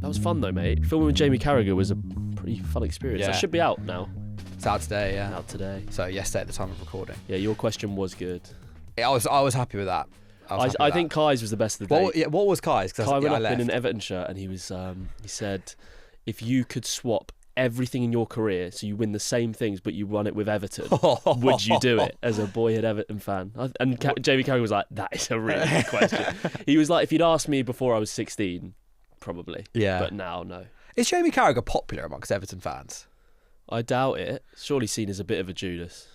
That was fun though, mate. Filming with Jamie Carragher was a pretty fun experience. Yeah. That should be out now. It's out today, yeah. Out today. So yesterday at the time of recording. Yeah, your question was good. I was happy with that. I think Kai's was the best of the day. What was Kai's? Kai went up in an Everton shirt and he was. He said, if you could swap everything in your career so you win the same things but you run it with Everton, would you do it as a boyhood Everton fan? And Jamie Carragher was like, that is a really good question. He was like, if you'd asked me before I was 16, probably. Yeah. But now, no. Is Jamie Carragher popular amongst Everton fans? I doubt it. Surely seen as a bit of a Judas.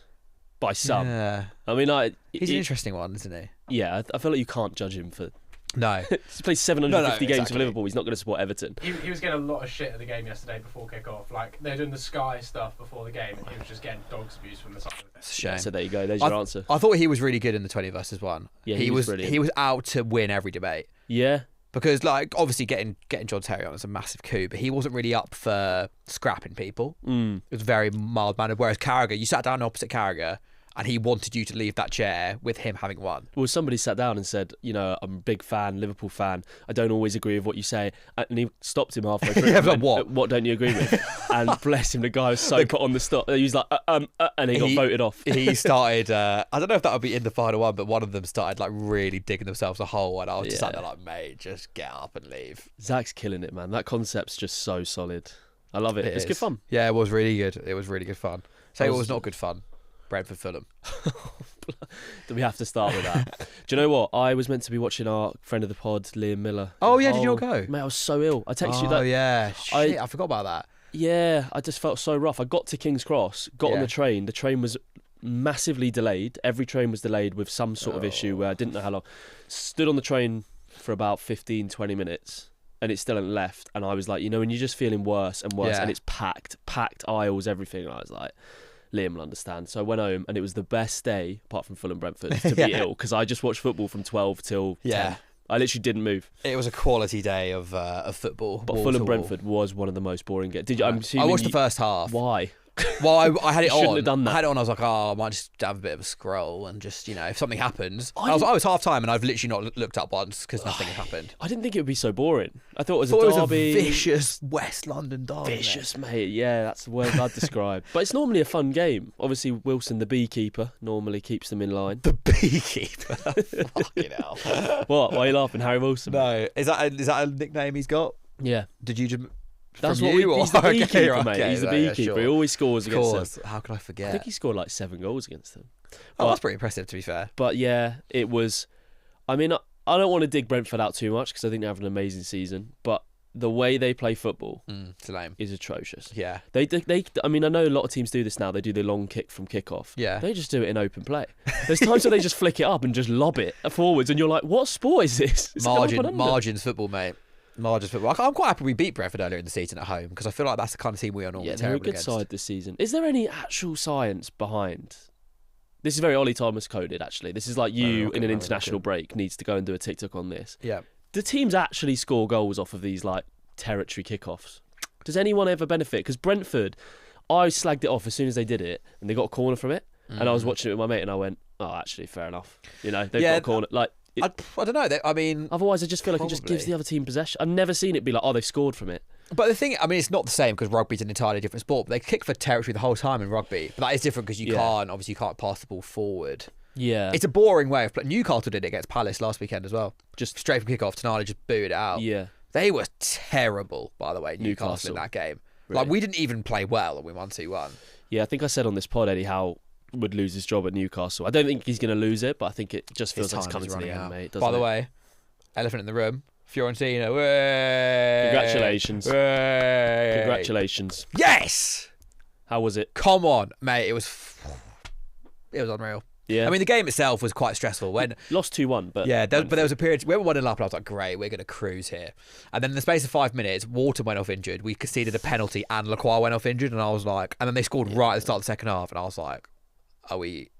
By some. Yeah. I mean, he's an interesting one, isn't he? Yeah, I feel like you can't judge him for... No. He's played 750 games for Liverpool. He's not going to support Everton. He was getting a lot of shit at the game yesterday before kick-off. Like, they're doing the Sky stuff before the game, and he was just getting dog's abuse from the side of it. It's a shame. So there you go. There's your answer. I thought he was really good in the 20 versus 1. Yeah, he was brilliant. He was out to win every debate. Yeah. Because, like, obviously getting John Terry on is a massive coup, but he wasn't really up for scrapping people. It was very mild-mannered. Whereas Carragher, you sat down opposite Carragher, and he wanted you to leave that chair with him having won. Well, somebody sat down and said, you know, I'm a big fan, Liverpool fan. I don't always agree with what you say. And he stopped him halfway through. Yeah, like, what don't you agree with? And bless him, the guy was so put on the stop. He was like, and he got voted off. He started, I don't know if that would be in the final one, but one of them started like really digging themselves a hole. And I was just sat there like, mate, just get up and leave. Zach's killing it, man. That concept's just so solid. I love it. It's good fun. Yeah, it was really good. It was really good fun. Say it was not good fun. Brentford Fulham. Do we have to start with that? Do you know what? I was meant to be watching our friend of the pod, Liam Miller. Oh yeah, did you all go? Mate, I was so ill. I texted you that. Oh yeah, shit, I forgot about that. Yeah, I just felt so rough. I got to King's Cross, got on the train. The train was massively delayed. Every train was delayed with some sort of issue where I didn't know how long. Stood on the train for about 15, 20 minutes. And it still hadn't left. And I was like, you know, when you're just feeling worse and worse and it's packed aisles, everything. And I was like, Liam will understand. So I went home and it was the best day, apart from Fulham Brentford, to be ill because I just watched football from 12 till 10. I literally didn't move. It was a quality day of football. But Fulham Brentford was one of the most boring games. Did you? I watched the first half. Why? Well, I had it on. Shouldn't have done that. I had it on. I was like, I might just have a bit of a scroll and just, you know, if something happens. I was half time and I've literally not looked up once because nothing had happened. I didn't think it would be so boring. I thought it was a derby. It was a vicious West London derby. Vicious, mate. Yeah, that's the word I'd describe. But it's normally a fun game. Obviously, Wilson, the beekeeper, normally keeps them in line. The beekeeper? Fucking hell. What? Why are you laughing? Harry Wilson? No. Is that a nickname he's got? Yeah. Did you just... That's what he's the beekeeper, mate. He's the beekeeper. Yeah, sure. He always scores against them. How could I forget? I think he scored like 7 goals against them. That's pretty impressive, to be fair. But yeah, it was... I mean, I don't want to dig Brentford out too much because I think they have an amazing season. But the way they play football is atrocious. Yeah. They. I mean, I know a lot of teams do this now. They do the long kick from kickoff. Yeah. They just do it in open play. There's times where they just flick it up and just lob it forwards, and you're like, what sport is this? Margins football, mate. Margins football. I'm quite happy we beat Brentford earlier in the season at home because I feel like that's the kind of team we are normally terrible against. They're a good side this season. Is there any actual science behind? This is very Ollie Thomas coded, actually. This is like you in an international break needs to go and do a TikTok on this. Yeah. Do teams actually score goals off of these like territory kickoffs? Does anyone ever benefit? Because Brentford, I slagged it off as soon as they did it and they got a corner from it. And I was watching it with my mate and I went, oh, actually, fair enough. You know, they've got a corner. Like, I don't know. I mean, otherwise, I just feel like it just gives the other team possession. I've never seen it be like, oh, they've scored from it. But the thing, I mean, it's not the same because rugby's an entirely different sport. But they kick for territory the whole time in rugby. But that is different because you can't pass the ball forward. Yeah, it's a boring way of playing. Newcastle did it against Palace last weekend as well. Just straight from kick-off, Tonali just booed it out. Yeah, they were terrible, by the way. Newcastle in that game. Really? Like we didn't even play well, and we won 2-1. Yeah, I think I said on this pod, Eddie Howe would lose his job at Newcastle. I don't think he's going to lose it, but I think it just feels like it's coming to the end, mate. By the way, elephant in the room, Fiorentina. Way! Congratulations. Way! Congratulations. Yes! How was it? Come on, mate. It was unreal. Yeah. I mean, the game itself was quite stressful. When lost 2-1, but yeah, there was a period we were 1-0 up, and I was like, great, we're going to cruise here. And then in the space of 5 minutes, Wharton went off injured. We conceded a penalty, and Lacroix went off injured, and I was like, and then they scored right at the start of the second half, and I was like, are we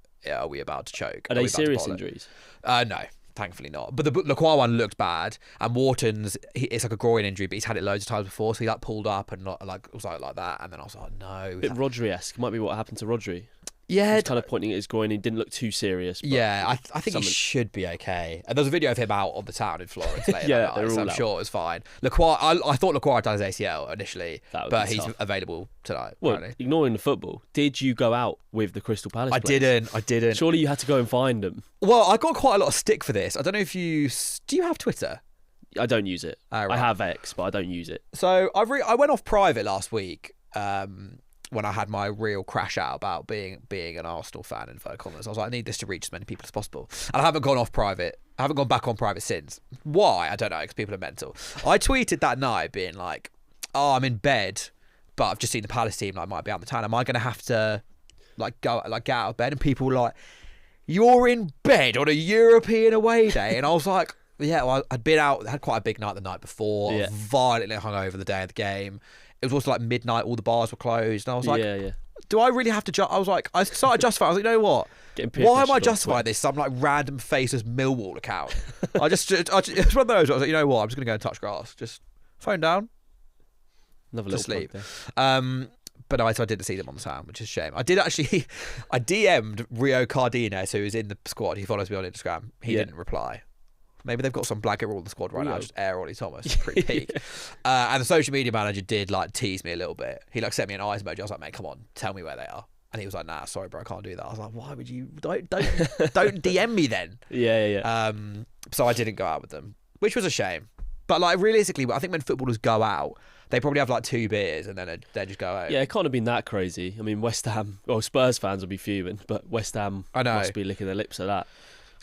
about to choke? Are they serious injuries? No. Thankfully not. But the Lacroix one looked bad, and Wharton's it's like a groin injury, but he's had it loads of times before, so he like pulled up and not like was like that, and then I was like, no. A bit Rodri-esque. Might be what happened to Rodri. Yeah, He's kind of pointing at his groin. He didn't look too serious. But I think he should be okay. And there's a video of him out on the town in Florence later Yeah, that night, they're so all I'm out. sure it was fine. Lacroix, I thought Lacroix had done his ACL initially, That would but be he's tough. available tonight. Well, apparently. ignoring the football, did you go out with the Crystal Palace I players? didn't. Surely you had to go and find them. Well, I got quite a lot of stick for this. I don't know if do you have Twitter? I don't use it. Oh, right. I have X, but I don't use it. So I went off private last week when I had my real crash out about being an Arsenal fan in inverted commas. I was like, I need this to reach as many people as possible. And I haven't gone off private. I haven't gone back on private since. Why? I don't know, because people are mental. I tweeted that night being like, oh, I'm in bed, but I've just seen the Palace team, like, might be out in the town. Am I going to have to get out of bed? And people were like, you're in bed on a European away day? And I was like, yeah, well, I'd been out, had quite a big night the night before, Yeah. violently hungover the day of the game. It was also like midnight, all the bars were closed. And I was like, yeah. do I really have to I was like, I started justifying. I was like, you know what? Why am I justifying this? Some like random faceless Millwall account. It's one of those. I was like, you know what? I'm just going to go and touch grass. Just phone down. Another to little sleep. plug there. But no, so I didn't see them on the sound, which is a shame. I did actually, I DM'd Rio Cardenas, who is in the squad. He follows me on Instagram. He didn't reply. Maybe they've got some black all in the squad right now. Just air Ollie Thomas. Pretty peak. And the social media manager did like tease me a little bit. He like sent me an eyes emoji. I was like, mate, come on, tell me where they are. And he was like, nah, sorry, bro, I can't do that. I was like, why would you? Don't DM me then. Yeah. So I didn't go out with them, which was a shame. But like realistically, I think when footballers go out, they probably have like 2 beers and then they just go out. Yeah, it can't have been that crazy. I mean, West Ham, well, Spurs fans will be fuming, but West Ham must be licking their lips at that.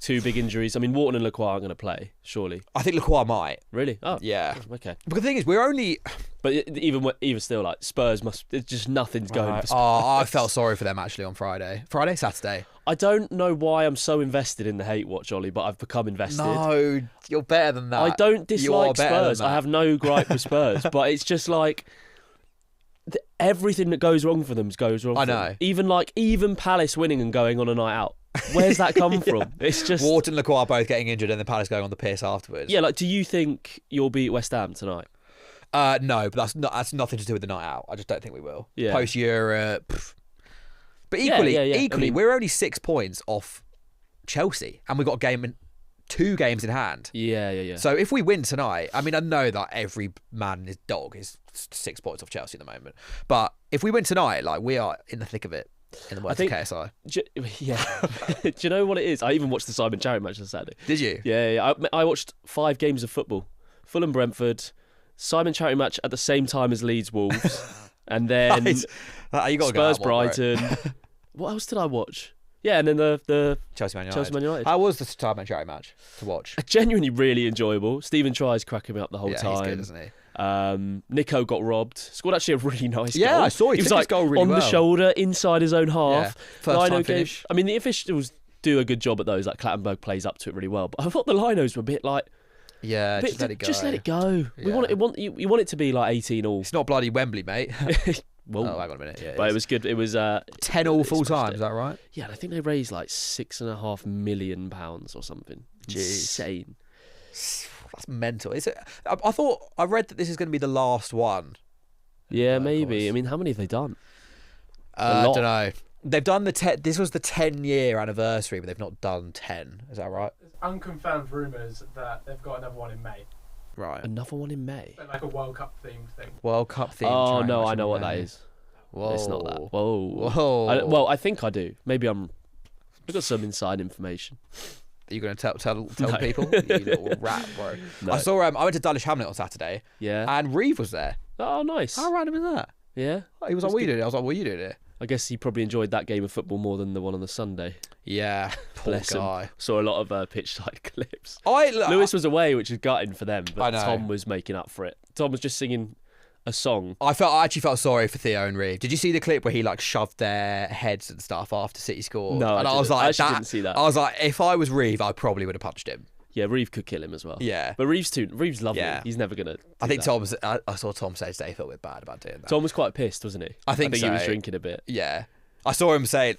2 big injuries. I mean, Wharton and Lacroix aren't going to play, surely. I think Lacroix might. Really? Oh, yeah. Okay. But the thing is, we're only. But even still, like Spurs must. It's just nothing's going. For Spurs. Oh, I felt sorry for them actually on Saturday. I don't know why I'm so invested in the hate watch, Ollie, but I've become invested. No, you're better than that. I don't dislike Spurs. I I have no gripe with Spurs, but it's just like everything that goes wrong for them goes wrong. I for know. them. Even Palace winning and going on a night out. Where's that come from? It's just Wharton and Lacroix both getting injured and the Palace going on the piss afterwards. Yeah, like, do you think you'll beat West Ham tonight? No, but that's nothing to do with the night out. I just don't think we will. Yeah. Post Europe. But equally, I mean, we're only 6 points off Chelsea, and we've got 2 games in hand. Yeah. So if we win tonight, I mean, I know that every man and his dog is 6 points off Chelsea at the moment, but if we win tonight, like, we are in the thick of it. In the words of KSI. Do you know what it is? I even watched the Simon Charity match on Saturday. Did you? Yeah. I watched 5 games of football. Fulham Brentford, Simon Charity match at the same time as Leeds Wolves, and then You gotta Spurs go out, Brighton. What else did I watch? Yeah, and then the Chelsea Man United. How was the Simon Charity match to watch? Genuinely really enjoyable. Stephen Tries cracking me up the whole time. He's good, isn't he? Nico got robbed. Scored actually a really nice goal. Yeah, I saw he was took like his goal really on well. the shoulder, inside his own half. Yeah. First Lino time finish. I mean, the officials do a good job at those. Like Clattenburg plays up to it really well. But I thought the Linos were a bit like, just let it go. Just let it go. Yeah. You want it to be like 18-all. It's not bloody Wembley, mate. Well, oh, hang on a minute. Yeah, but it was good. It was 10-all full time. Is that right? Yeah, and I think they raised like £6.5 million or something. Jeez. Insane. That's mental. I read that this is going to be the last one. Yeah, maybe. I mean, how many have they done? I don't know. They've done this was the 10-year anniversary, but they've not done 10. Is that right? There's unconfirmed rumours that they've got another one in May. Right. Another one in May. Like a World Cup themed thing. World Cup theme. Oh no, I know what that is. Whoa. It's not that. Whoa. Whoa. I think I do. Maybe I've got some inside information. Are you going to tell No. people? You little rat, bro. No. I saw. I went to Dulwich Hamlet on Saturday. Yeah. And Reeve was there. Oh, nice. How random is that? Yeah. He was like, "What are you doing?" I was like, "What are you doing here?" I guess he probably enjoyed that game of football more than the one on the Sunday. Yeah. Poor Bless guy. him. Saw a lot of pitch side clips. Lewis Lewis was away, which is gutting for them, I but know. Tom was making up for it. Tom was just singing a song. I actually felt sorry for Theo and Reeve. Did you see the clip where he like shoved their heads and stuff after City scored? No, and I was didn't. like, I actually didn't see that. I was like, if I was Reeve, I probably would have punched him. Yeah, Reeve could kill him as well. Yeah. But Reeve's lovely. Yeah. He's never going to I think Tom's. I saw Tom say today he felt a bit bad about doing that. Tom was quite pissed, wasn't he? I think he so. was drinking a bit. Yeah. I saw him say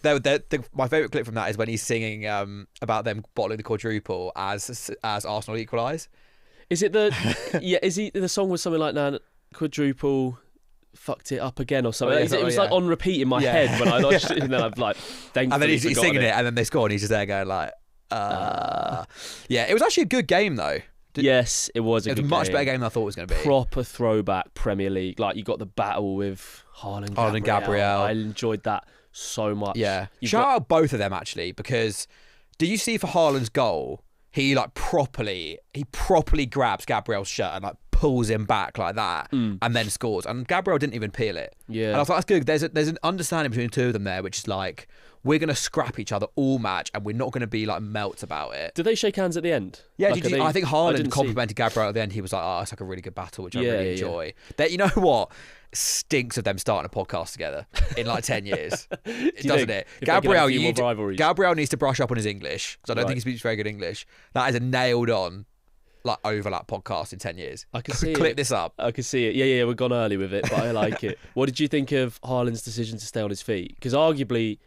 my favourite clip from that is when he's singing about them bottling the quadruple as Arsenal equalise. Is it the yeah? Is he the song was something like "Nah, quadruple fucked it up again or something. Oh, yeah, it was yeah. like on repeat in my head when I watched it, and then I've like thankfully And then he's forgotten singing it, and then they score, and he's just there going like, Yeah, it was actually a good game though. Yes, it was a good much game. better game than I thought it was going to be. Proper throwback Premier League. Like, you got the battle with Haaland and Gabriel. I enjoyed that so much. Yeah. Shout out both of them actually, because did you see for Haaland's goal, he properly grabs Gabriel's shirt and like pulls him back like that and then scores. And Gabriel didn't even peel it. Yeah. And I thought that's good. There's an understanding between the two of them there, which is like, we're going to scrap each other all match and we're not going to be like melts about it. Did they shake hands at the end? Yeah, like, I think Haaland complimented Gabriel at the end. He was like, oh, it's like a really good battle, which I really enjoy. That, you know what? Stinks of them starting a podcast together in like 10 years. Doesn't it? Gabriel needs to brush up on his English, because I don't think he speaks very good English. That is a nailed on like overlap podcast in 10 years. I can see Clip this up. I can see it. Yeah, we've gone early with it, but I like it. What did you think of Haaland's decision to stay on his feet? Because arguably,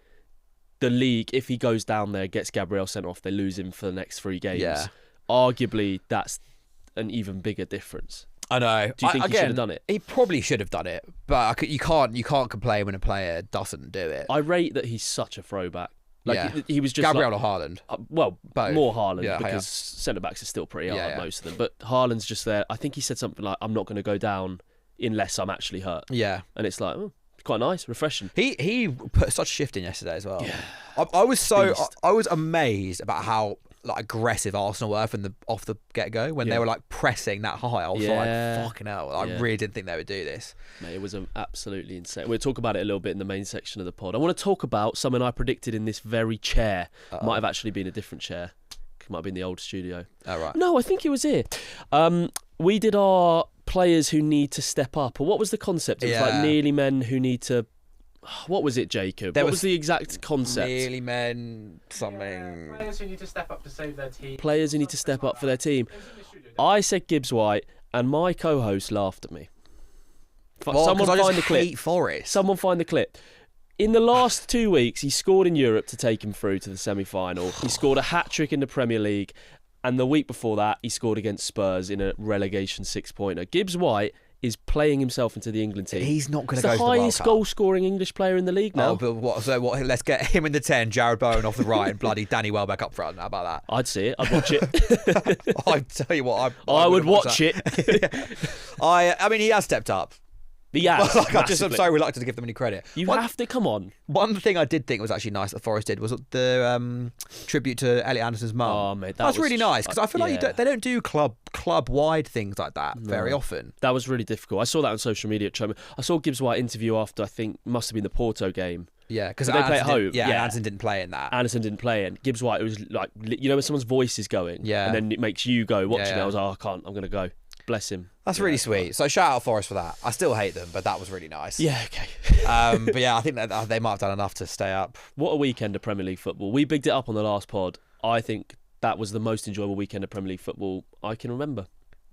the league, if he goes down there, gets Gabriel sent off, they lose him for the next 3 games. Yeah. Arguably, that's an even bigger difference. I know. Do you think he should have done it? He probably should have done it, but you can't complain when a player doesn't do it. I rate that he's such a throwback. Like, he was just Gabriel or Haaland. Well, both. more Haaland, because centre-backs are still pretty hard, most of them. But Haaland's just there. I think he said something like, I'm not going to go down unless I'm actually hurt. Yeah. And it's like, quite nice, refreshing. He put such a shift in yesterday as well. Yeah. I was amazed about how like aggressive Arsenal were from off the get-go when they were like pressing that high. I was like, fucking hell, I really didn't think they would do this. Mate, it was absolutely insane. We'll talk about it a little bit in the main section of the pod. I want to talk about something I predicted in this very chair. Might have actually been a different chair. Might have been the old studio. Oh, right. No, I think it was here. We did our players who need to step up. Or what was the concept? It was like nearly men who need to... What was it, Jacob? What was the exact concept? Nearly men, something... Yeah, players who need to step up to save their team. Players who need to step up for their team. I said Gibbs-White, and my co-host laughed at me. Someone find the clip. Forest. Someone find the clip. In the last 2 weeks, he scored in Europe to take him through to the semi-final. He scored a hat-trick in the Premier League. And the week before that, he scored against Spurs in a relegation 6-pointer. Gibbs-White is playing himself into the England team. He's not going to go to the the highest goal-scoring English player in the league now. Oh, but what? So what? Let's get him in the 10, Jared Bowen off the right, and bloody Danny Welbeck up front. How about that? I'd see it. I'd watch it. I'd tell you what. I would watch it. I mean, he has stepped up. Yeah, I'm so reluctant to give them any credit. You have to, come on. One thing I did think was actually nice that Forest did was the tribute to Elliot Anderson's mum. Oh, mate, that's really nice, because I feel like they don't do club-wide things like that very often. That was really difficult. I saw that on social media. I saw Gibbs-White interview after, I think, must have been the Porto game. Yeah, because they play at home. Anderson didn't play in that. Anderson didn't play in. Gibbs-White, it was like, you know when someone's voice is going, and then it makes you go watching it. I was like, I can't, I'm going to go. Bless him. That's really sweet. So shout out Forest for that. I still hate them, but that was really nice. Yeah, okay. But yeah, I think that they might have done enough to stay up. What a weekend of Premier League football. We bigged it up on the last pod. I think that was the most enjoyable weekend of Premier League football I can remember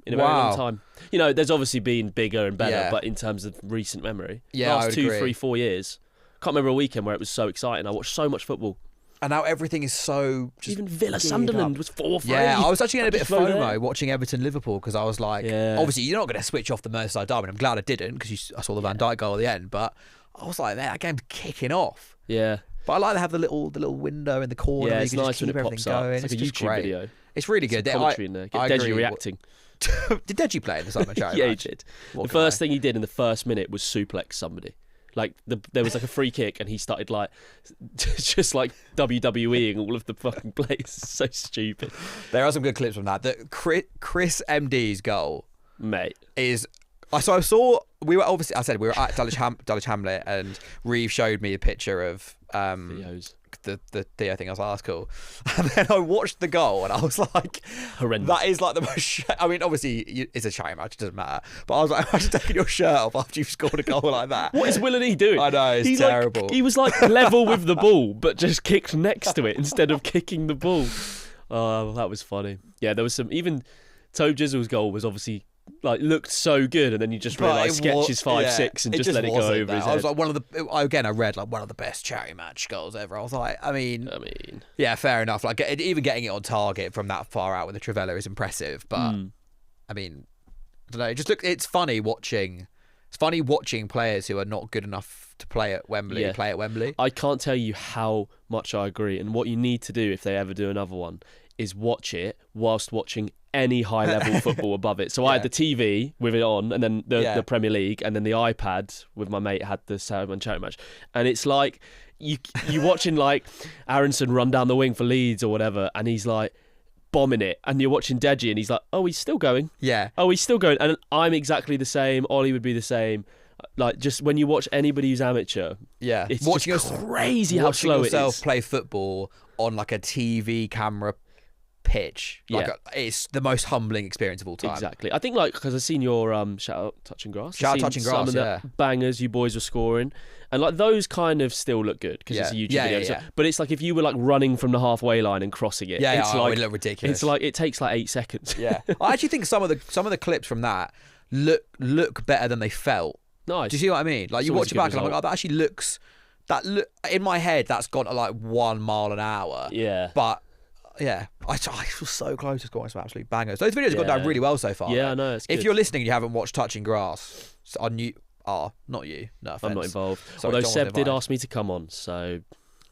in a very long time. You know, there's obviously been bigger and better, but in terms of recent memory, last 2, 3, 4 years, can't remember a weekend where it was so exciting. I watched so much football. And now everything is so... Even Villa-Sunderland was 4-3. Yeah, I was actually getting a bit of FOMO watching Everton-Liverpool, because I was like, obviously you're not going to switch off the Merseyside derby, and I'm glad I didn't, because I saw the Van Dijk goal at the end, but I was like, man, that game's kicking off. Yeah. But I like to have the little window in the corner. Yeah, where it's you can nice just keep when it everything pops up. going. It's like a YouTube video. It's really good. Some commentary in there. Get Deji reacting. Did Deji play in the Sidemen charity Yeah, match? he did. The first thing he did in the first minute was suplex somebody. Like, there was like a free kick, and he started like just like WWEing all of the fucking plays. So stupid. There are some good clips from that. Chris MD's goal, mate, is. So I saw we were at Dulwich Hamlet, and Reeve showed me a picture of the Theo thing. I was like, that's cool. And then I watched the goal, and I was like, horrendous. That is like the most... I mean, obviously, it's a charity match, it doesn't matter. But I was like, imagine taking your shirt off after you've scored a goal like that. What is Will and E doing? I know, it's terrible. He was like level with the ball, but just kicked next to it instead of kicking the ball. Oh, that was funny. Yeah, there was some... Even Tobe Jizzle's goal was obviously... like looked so good, and then you just realised sketches 5-6 and just let it go over his head. I was like I read like one of the best charity match goals ever. I was like, I mean, yeah, fair enough. Like even getting it on target from that far out with the Trivela is impressive, but I mean, I don't know. It's funny watching It's funny watching players who are not good enough to play at Wembley play at Wembley. I can't tell you how much I agree. And what you need to do if they ever do another one is watch it whilst watching any high-level football above it. So I had the TV with it on, and then the Premier League, and then the iPad with my mate had the Sidemen charity match. And it's like you watching like Aronson run down the wing for Leeds or whatever, and he's like bombing it, and you're watching Deji, and he's like, oh, he's still going. Yeah. Oh, he's still going. And I'm exactly the same. Ollie would be the same. Like, just when you watch anybody who's amateur, it's just crazy how slow it is. Watching yourself play football on like a TV camera pitch, it's the most humbling experience of all time. Exactly. I think because I've seen your shout out Touching Grass. Some of the bangers you boys were scoring, and like those kind of still look good because it's a YouTube video. So, but it's like if you were like running from the halfway line and crossing it, it's like it look ridiculous. It's like it takes like 8 seconds. Yeah, I actually think some of the clips from that look better than they felt. Nice. Do you see what I mean? Like you watch it back and I'm like, oh, that actually looks. In my head, that's gone at like 1 mile an hour. Yeah. But yeah, I feel so close to scoring some absolute bangers. Those videos have gone down really well so far. Yeah, I know. If you're listening and you haven't watched Touching Grass, not you. No offense. I'm not involved. Sorry, although Seb did ask me to come on, so.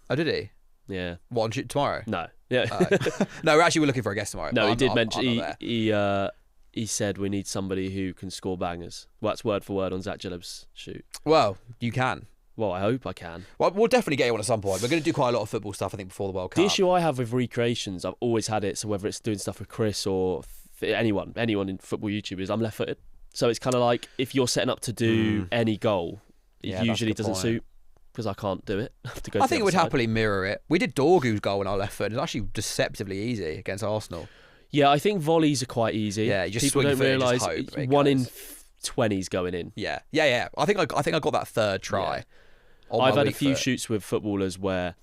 Oh, did he? Yeah. What, on shoot tomorrow? No. Yeah. No, we're looking for a guest tomorrow. No, he did mention he said we need somebody who can score bangers. Well, that's word for word on Zach Gilleb's shoot. Well, you can. Well, I hope I can. Well, we'll definitely get you on at some point. We're going to do quite a lot of football stuff, I think, before the World Cup. The issue I have with recreations, I've always had it, so whether it's doing stuff with Chris or anyone in football YouTubers, I'm left-footed. So it's kind of like, if you're setting up to do any goal, it usually doesn't suit, because I can't do it. I have to go I think it would happily mirror it. We did Dorgu's goal in our left foot. It was actually deceptively easy against Arsenal. Yeah, I think volleys are quite easy. Yeah, you just people swing don't realise 1 in 20's going in. Yeah. I think I got that third try. Yeah. I've had a few shoots with footballers where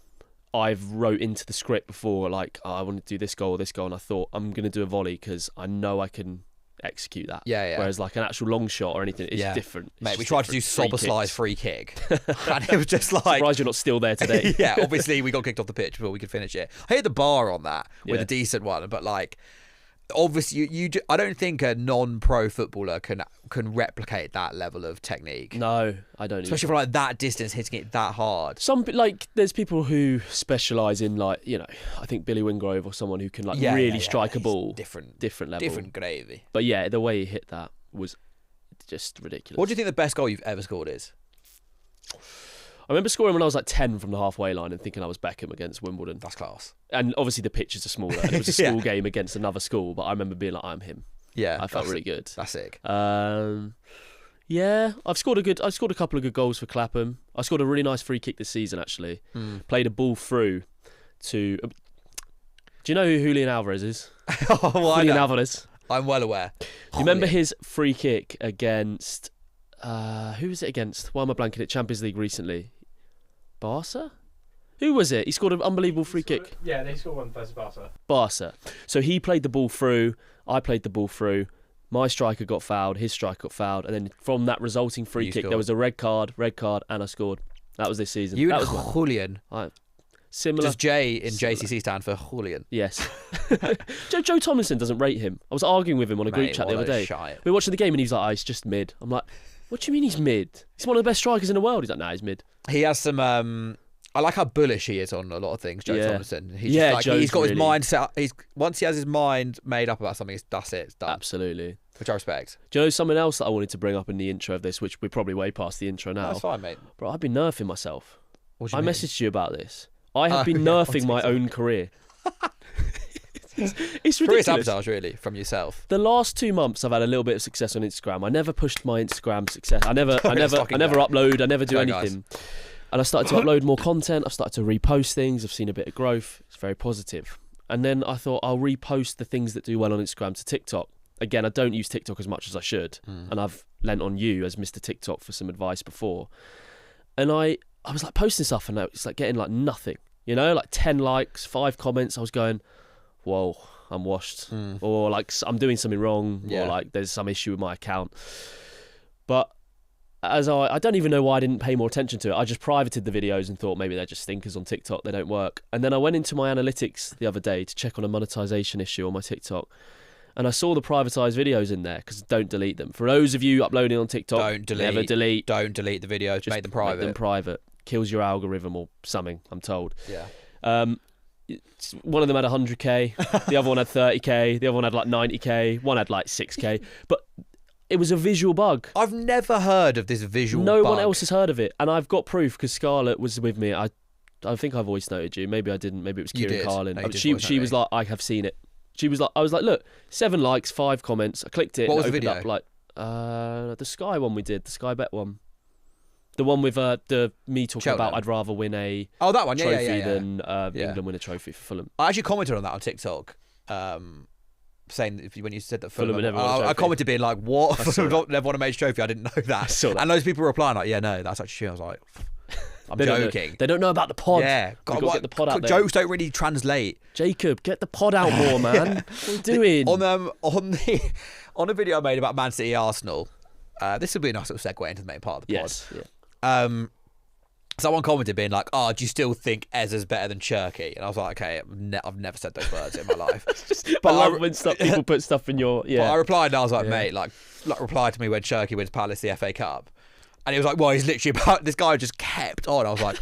I've wrote into the script before, like, I want to do this goal or this goal, and I thought I'm going to do a volley because I know I can execute that. Yeah. Whereas like an actual long shot or anything, it's different. Mate, we tried to do Soboslai's free kick, and it was just like. Surprised you're not still there today. Yeah, obviously we got kicked off the pitch before we could finish it. I hit the bar on that with a decent one, but like. Obviously, I don't think a non-pro footballer can replicate that level of technique. No, I don't. Especially from like that distance, hitting it that hard. There's people who specialise in I think Billy Wingrove or someone who can really strike a ball. Different level. Different gravy. But yeah, the way he hit that was just ridiculous. What do you think the best goal you've ever scored is? I remember scoring when I was like 10 from the halfway line and thinking I was Beckham against Wimbledon. That's class. And obviously the pitches are smaller. And it was a school game against another school, but I remember being like, I'm him. Yeah, I felt really good. That's sick. Yeah, I've scored a couple of good goals for Clapham. I scored a really nice free kick this season actually. Played a ball through to. Do you know who Julian Alvarez is? Julian Alvarez. I'm well aware. Do you remember his free kick against? Who was it against? Why am I blanking it? Champions League recently. Barca? Who was it? He scored an unbelievable free kick. Yeah, they scored one versus Barca. Barca. So he played the ball through. I played the ball through. My striker got fouled. His striker got fouled. And then from that resulting free kick, there was a red card, and I scored. That was this season. You that and was Julian. Similar. Does J in JCC stand for Julian? Yes. Joe Tomlinson doesn't rate him. I was arguing with him on a group chat the other day. We were watching the game and he's like, he's just mid. I'm like, what do you mean he's mid? He's one of the best strikers in the world. He's like, nah, he's mid. He has some. I like how bullish he is on a lot of things, Joe Tomlinson. He's he's got his mind set. Once he has his mind made up about something, that's it. It's done. Absolutely. Which I respect. Do you know something else that I wanted to bring up in the intro of this, which we're probably way past the intro now? That's fine, mate. Bro, I've been nerfing myself. What do you mean? Messaged you about this. I have been nerfing my own career. It's ridiculous. Career sabotage, really, from yourself. The last 2 months, I've had a little bit of success on Instagram. I never pushed my Instagram success. I never upload. I never do anything. Guys. And I started to upload more content. I've started to repost things. I've seen a bit of growth. It's very positive. And then I thought I'll repost the things that do well on Instagram to TikTok. Again, I don't use TikTok as much as I should. And I've lent on you as Mr. TikTok for some advice before. And I was like posting stuff and it's like getting like nothing. You know, like 10 likes, 5 comments. I was going, whoa, I'm washed. Or like I'm doing something wrong. Or like there's some issue with my account. But as I don't even know why I didn't pay more attention to it. I just privated the videos and thought maybe they're just stinkers on TikTok. They don't work. And then I went into my analytics the other day to check on a monetization issue on my TikTok. And I saw the privatised videos in there because don't delete them. For those of you uploading on TikTok, never delete. Don't delete the videos. Just make them private. Make them private. Kills your algorithm or something, I'm told. Yeah. One of them had 100k, the other one had 30k, the other one had like 90k, one had like 6k. But it was a visual bug. I've never heard of this visual bug. No one else has heard of it. And I've got proof because Scarlett was with me. I think I voice noted you. Maybe I didn't. Maybe it was Kieran Carlin. No, she was like, I have seen it. She was like, I was like, look, 7 likes, 5 comments. I clicked it. What and was the video? Up like the Sky one we did, the Sky Bet one. The one with me talking Cheltenham. about I'd rather win a that one, trophy than England win a trophy for Fulham. I actually commented on that on TikTok, saying that when you said that Fulham never won a trophy. I commented being like, "What? Fulham never won a major trophy? I didn't know that." And those people were replying like, "Yeah, no, that's actually true." I was like, "I'm joking." They don't know about the pod. Yeah, got to get the pod out there. Jokes don't really translate. Jacob, get the pod out more, man. What are you doing? On the video I made about Man City Arsenal, this would be a nice little segue into the main part of the pod. Yes. Yeah. Someone commented being like, "Oh, do you still think Ezra's better than Cherky?" And I was like, "Okay, I've never said those words in my life." But I love when people put stuff in your. Yeah. But I replied and I was like, "Mate, like reply to me when Cherky wins Palace the FA Cup," and he was like, "Well, he's literally about." This guy just kept on. I was like,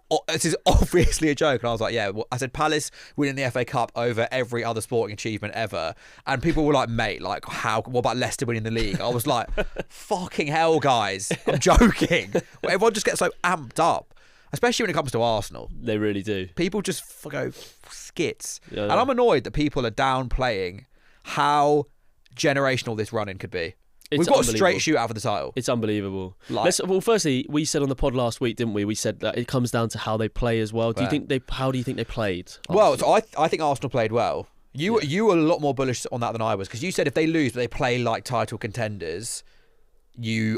"Oh, this is obviously a joke." And I was like, "Yeah." Well, I said Palace winning the FA Cup over every other sporting achievement ever, and people were like, "Mate, like how? What about Leicester winning the league?" I was like, "Fucking hell, guys! I'm joking." Well, everyone just gets so amped up. Especially when it comes to Arsenal. They really do. People just go skits. Yeah. And I'm annoyed that people are downplaying how generational this run-in could be. We've got a straight shootout for the title. It's unbelievable. Well, firstly, we said on the pod last week, didn't we? We said that it comes down to how they play as well. How do you think they played? Well, so I think Arsenal played well. You were a lot more bullish on that than I was, because you said if they lose but they play like title contenders, you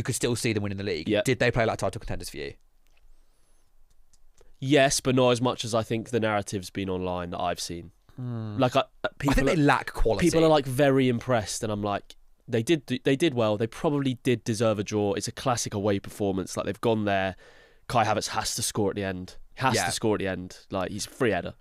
could still see them winning the league. Yeah. Did they play like title contenders for you? Yes, but not as much as I think the narrative's been online that I've seen. Like I think they lack quality. People are like very impressed, and I'm like, they did well. They probably did deserve a draw. It's a classic away performance. Like they've gone there. Kai Havertz has to score at the end. To score at the end. Like he's a free header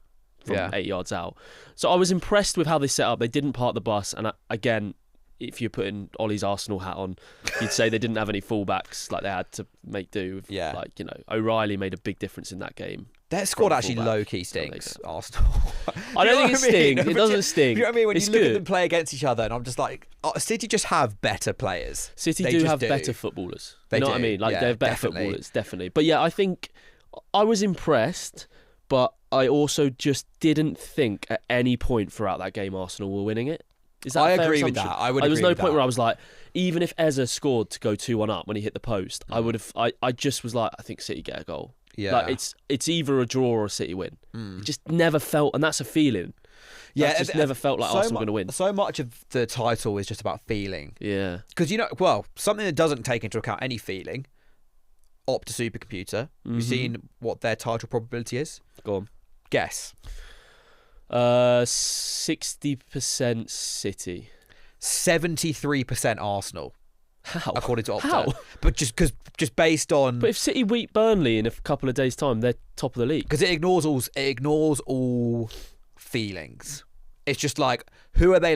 from 8 yards out. So I was impressed with how they set up. They didn't park the bus, and again, if you're putting Ollie's Arsenal hat on, you'd say they didn't have any fullbacks. Like they had to make do. Like, O'Reilly made a big difference in that game. Their squad actually low-key stinks, Arsenal. I don't think it stinks. It doesn't stink. You know what I mean? When it's you look good. at them play against each other, and I'm just like, City just have better players. City do have better footballers. They do. What I mean? Like they have better footballers, definitely. But yeah, I think I was impressed, but I also just didn't think at any point throughout that game Arsenal were winning it. Is that a fair agree assumption? with that. I would. There was agree no with point that. where I was like, even if Eza scored to go 2-1 up when he hit the post, I would have. I just was like, I think City get a goal. Yeah. Like it's either a draw or a City win. It just never felt, and that's a feeling. Yeah, it just never felt like Arsenal were going to win. So much of the title is just about feeling. Yeah. Because something that doesn't take into account any feeling. Opta supercomputer. You've seen what their title probability is. Go on. Guess. 60% City. 73% Arsenal. How? According to Opta. How? But just based on. But if City beat Burnley in a couple of days' time, they're top of the league. Because it ignores all feelings. It's just like, who have they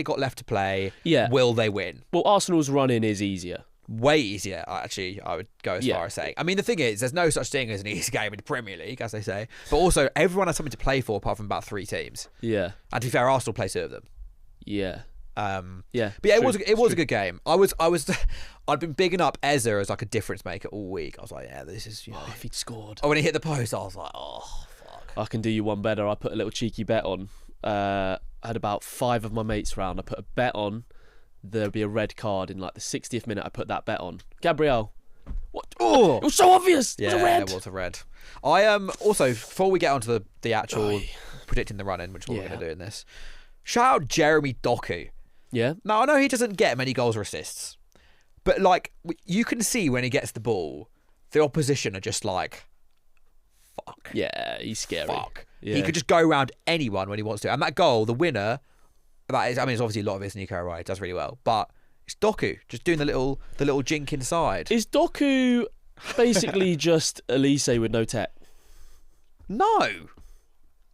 got left to play? Yeah. Will they win? Well, Arsenal's run-in is easier. Way easier, actually, I would go as far as saying. I mean, the thing is, there's no such thing as an easy game in the Premier League, as they say. But also, everyone has something to play for apart from about 3 teams. Yeah. And to be fair, Arsenal play 2 of them. Yeah. Yeah. But yeah, it was a good game. I'd been bigging up Eze as like a difference maker all week. I was like, yeah, this is, if he'd scored. Oh, when he hit the post, I was like, oh, fuck. I can do you one better. I put a little cheeky bet on. I had about 5 of my mates round. I put a bet on there'd be a red card in like the 60th minute. I put that bet on. Gabriel. What? Oh, it was so obvious. Yeah, it was a red. It was a red. I also, before we get onto the actual predicting the run-in, which is what we're going to do in this, shout out Jeremy Doku. Yeah. Now, I know he doesn't get many goals or assists, but like you can see when he gets the ball, the opposition are just like, fuck. Yeah, he's scary. Fuck. Yeah. He could just go around anyone when he wants to. And that goal, the winner, that is, I mean, it's obviously a lot of it's Nico O'Reilly, does really well, but it's Doku just doing the little jink inside. Is Doku basically just Elise with no tech? No.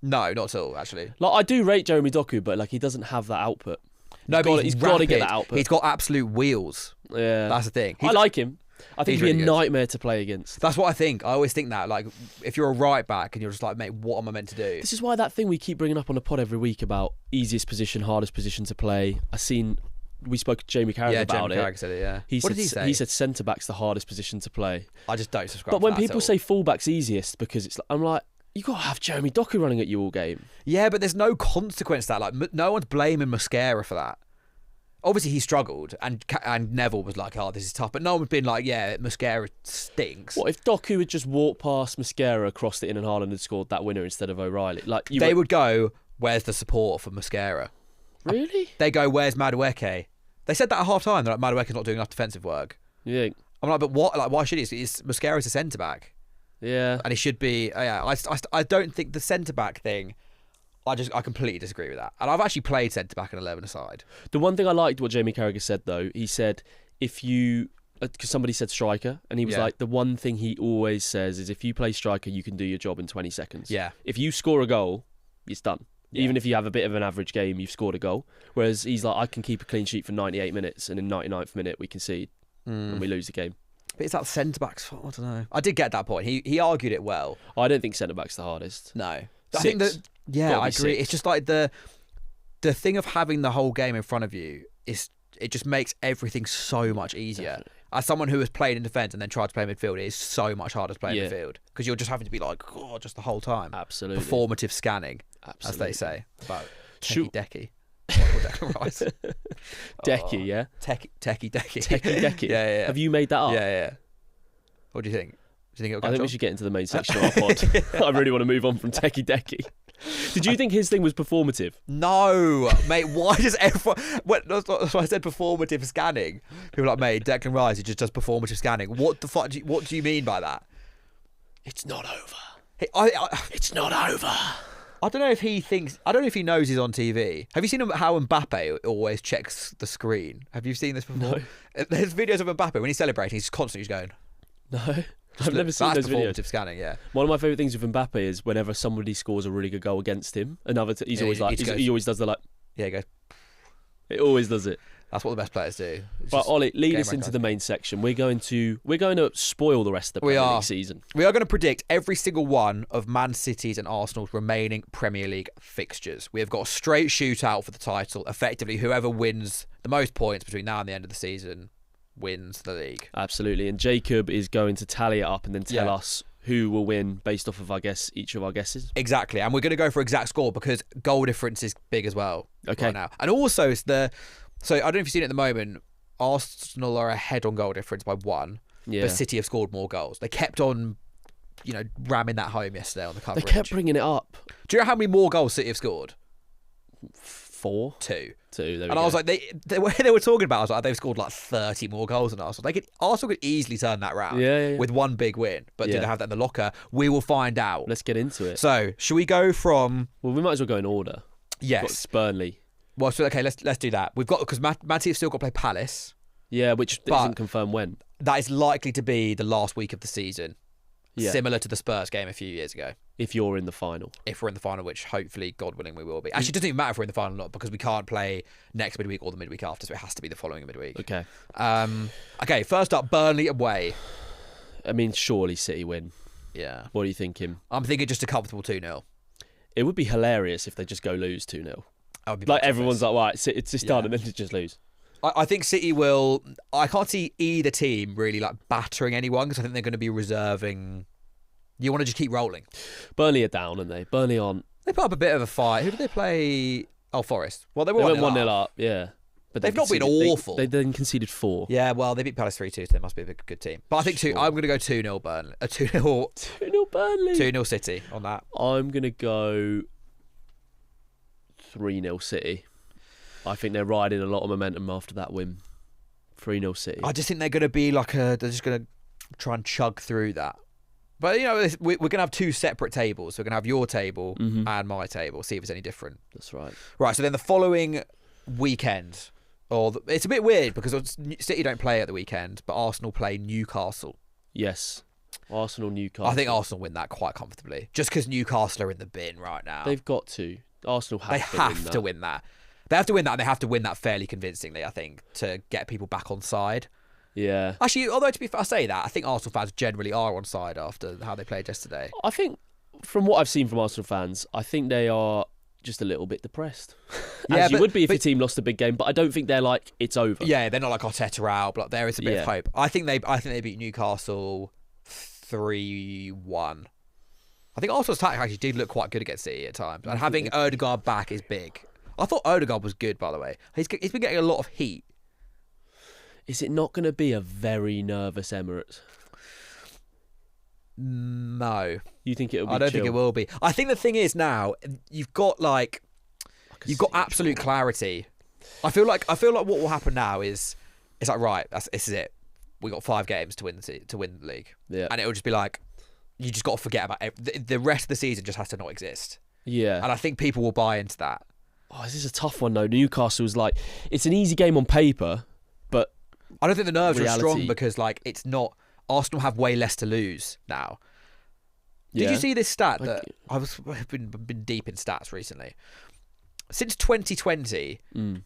No, not at all, actually. Like, I do rate Jeremy Doku, but like he doesn't have that output. No, but he's got to get that output. He's got absolute wheels. Yeah, that's the thing. I like him. I think he'd be really a good. nightmare to play against. That's what I think. I always think that. Like, if you're a right back and you're just like, mate, what am I meant to do? This is why that thing we keep bringing up on the pod every week about easiest position, hardest position to play. We spoke to Jamie Carragher about Jamie Carragher said it, yeah. What did he say? He said centre-back's the hardest position to play. I just don't subscribe But when to that people at all. say full-back's easiest, because I'm like, you got to have Jeremy Doku running at you all game. Yeah, but there's no consequence to that. Like, no one's blaming Mosquera for that. Obviously, he struggled, and Neville was like, oh, this is tough. But no one's been like, yeah, Mosquera stinks. What if Doku had just walked past Mosquera, crossed it in, and Haaland had scored that winner instead of O'Reilly? Like They would go, where's the support for Mosquera? Really? They go, where's Madueke? They said that at half time. They're like, Madueke's not doing enough defensive work. Yeah. I'm like, but what? Like, why should he? Mosquera's a centre back. Yeah. And he should be. I don't think the centre back thing. I completely disagree with that. And I've actually played centre back and 11 aside. The one thing I liked what Jamie Carragher said though, he said because somebody said striker, and he was like, the one thing he always says is if you play striker, you can do your job in 20 seconds. Yeah. If you score a goal, it's done. Yeah. Even if you have a bit of an average game, you've scored a goal. Whereas he's like, I can keep a clean sheet for 98 minutes, and in 99th minute we concede and we lose the game. But it's that centre back's fault. I don't know. I did get that point. He argued it well. I don't think centre back's the hardest. No. Six. I think that. Yeah, I agree. 6. It's just like the thing of having the whole game in front of you it just makes everything so much easier. Definitely. As someone who has played in defence and then tried to play midfield, it is so much harder to play in Yeah. midfield because you're just having to be like, oh, just the whole time. Absolutely. Performative scanning, Absolutely. as they say about Shoot. Decky. Declan Rice. Decky, yeah? Techie Decky. Techie Decky. Yeah. Have you made that up? Yeah. What do you think? Do you think it'll catch I think on? we should get into the main section of our pod. I really want to move on from Techie Decky. Did you think his thing was performative? No, mate. Why does everyone? That's why I said performative scanning. People are like, mate, Declan Rice, he just does performative scanning. What the fuck? What do you mean by that? It's not over. It's not over. I don't know if he thinks. I don't know if he knows he's on TV. Have you seen how Mbappe always checks the screen? Have you seen this before? No. There's videos of Mbappe when he's celebrating. He's constantly just going. No. I've never seen those That's videos. performative scanning. Yeah. One of my favourite things with Mbappe is whenever somebody scores a really good goal against him, he's always like, he always does the like. Yeah, he goes. It always does it. That's what the best players do. It's But just Ollie, lead game us into recognised. the main section. We're going to spoil the rest of the We Premier are. League season. We are going to predict every single one of Man City's and Arsenal's remaining Premier League fixtures. We have got a straight shootout for the title. Effectively, whoever wins the most points between now and the end of the season wins the league. Absolutely. And Jacob is going to tally it up and then tell Yeah. us who will win based off of each of our guesses. Exactly. And we're going to go for exact score because goal difference is big as well. Okay. Right now. And also, so I don't know if you've seen it at the moment, Arsenal are ahead on goal difference by 1, Yeah. but City have scored more goals. They kept on, ramming that home yesterday on the They coverage. kept bringing it up. Do you know how many more goals City have scored? 4? 2. 2. There we And go. I was like, they were talking about, I was like, they've scored like 30 more goals than Arsenal. Arsenal could easily turn that round Yeah. with one big win. But do Yeah. they have that in the locker? We will find out. Let's get into it. So, should we go from... Well, we might as well go in order. Yes. Got Burnley. Well, so, okay, let's do that. We've got... Because Man City have still got to play Palace. Yeah, which But- isn't confirmed when. That is likely to be the last week of the season. Yeah. Similar to the Spurs game a few years ago. If you're in the final. If we're in the final, which hopefully, God willing, we will be. Actually, it doesn't even matter if we're in the final or not because we can't play next midweek or the midweek after, so it has to be the following midweek. Okay. Okay, first up, Burnley away. I mean, surely City win. Yeah. What are you thinking? I'm thinking just a comfortable 2-0. It would be hilarious if they just go lose 2-0. That would be Like box everyone's office. like, right, it's just done, and then they just lose. I think City will... I can't see either team really like battering anyone because I think they're going to be reserving... You want to just keep rolling. Burnley are down, aren't they? Burnley aren't. They put up a bit of a fight. Who did they play? Oh, Forest. Well, they They were went 1-0 up, yeah. But They've not been conceded- awful. They then conceded 4. Yeah, well, they beat Palace 3-2, so they must be a good team. But I think Sure. I'm going to go 2-0 Burnley. 2-0 2-0 Burnley. 2-0 City on that. I'm going to go 3-0 City. I think they're riding a lot of momentum after that win. 3-0 City. I just think they're going to be like they're just going to try and chug through that. But, we're going to have 2 separate tables. So we're going to have your table and my table, see if it's any different. That's right. Right, so then the following weekend, it's a bit weird because City don't play at the weekend, but Arsenal play Newcastle. Yes. Arsenal, Newcastle. I think Arsenal win that quite comfortably, just because Newcastle are in the bin right now. They've got to. Arsenal have to win that. They have to win that, and they have to win that fairly convincingly, I think, to get people back on side. Yeah. Actually, although to be fair, I say that, I think Arsenal fans generally are on side after how they played yesterday. I think, from what I've seen from Arsenal fans, I think they are just a little bit depressed. As you would be if your team lost a big game, but I don't think they're like, it's over. Yeah, they're not like Arteta out, but there is a bit of hope. I think they beat Newcastle 3-1. I think Arsenal's attack actually did look quite good against City at times, and having Odegaard back is big. I thought Odegaard was good, by the way. He's been getting a lot of heat. Is it not going to be a very nervous Emirates? No. You think it'll be I don't chill? think it will be. I think the thing is now, you've got absolute clarity. I feel like what will happen now is, it's like, right, this is it. We got 5 games to win the league. Yeah. And it'll just be like, you just got to forget about it. The rest of the season just has to not exist. Yeah. And I think people will buy into that. Oh, this is a tough one though. Newcastle's like, it's an easy game on paper, but I don't think the nerves are reality. strong because like it's not. Arsenal have way less to lose now. Did you see this stat that I've been deep in stats recently? Since 2020,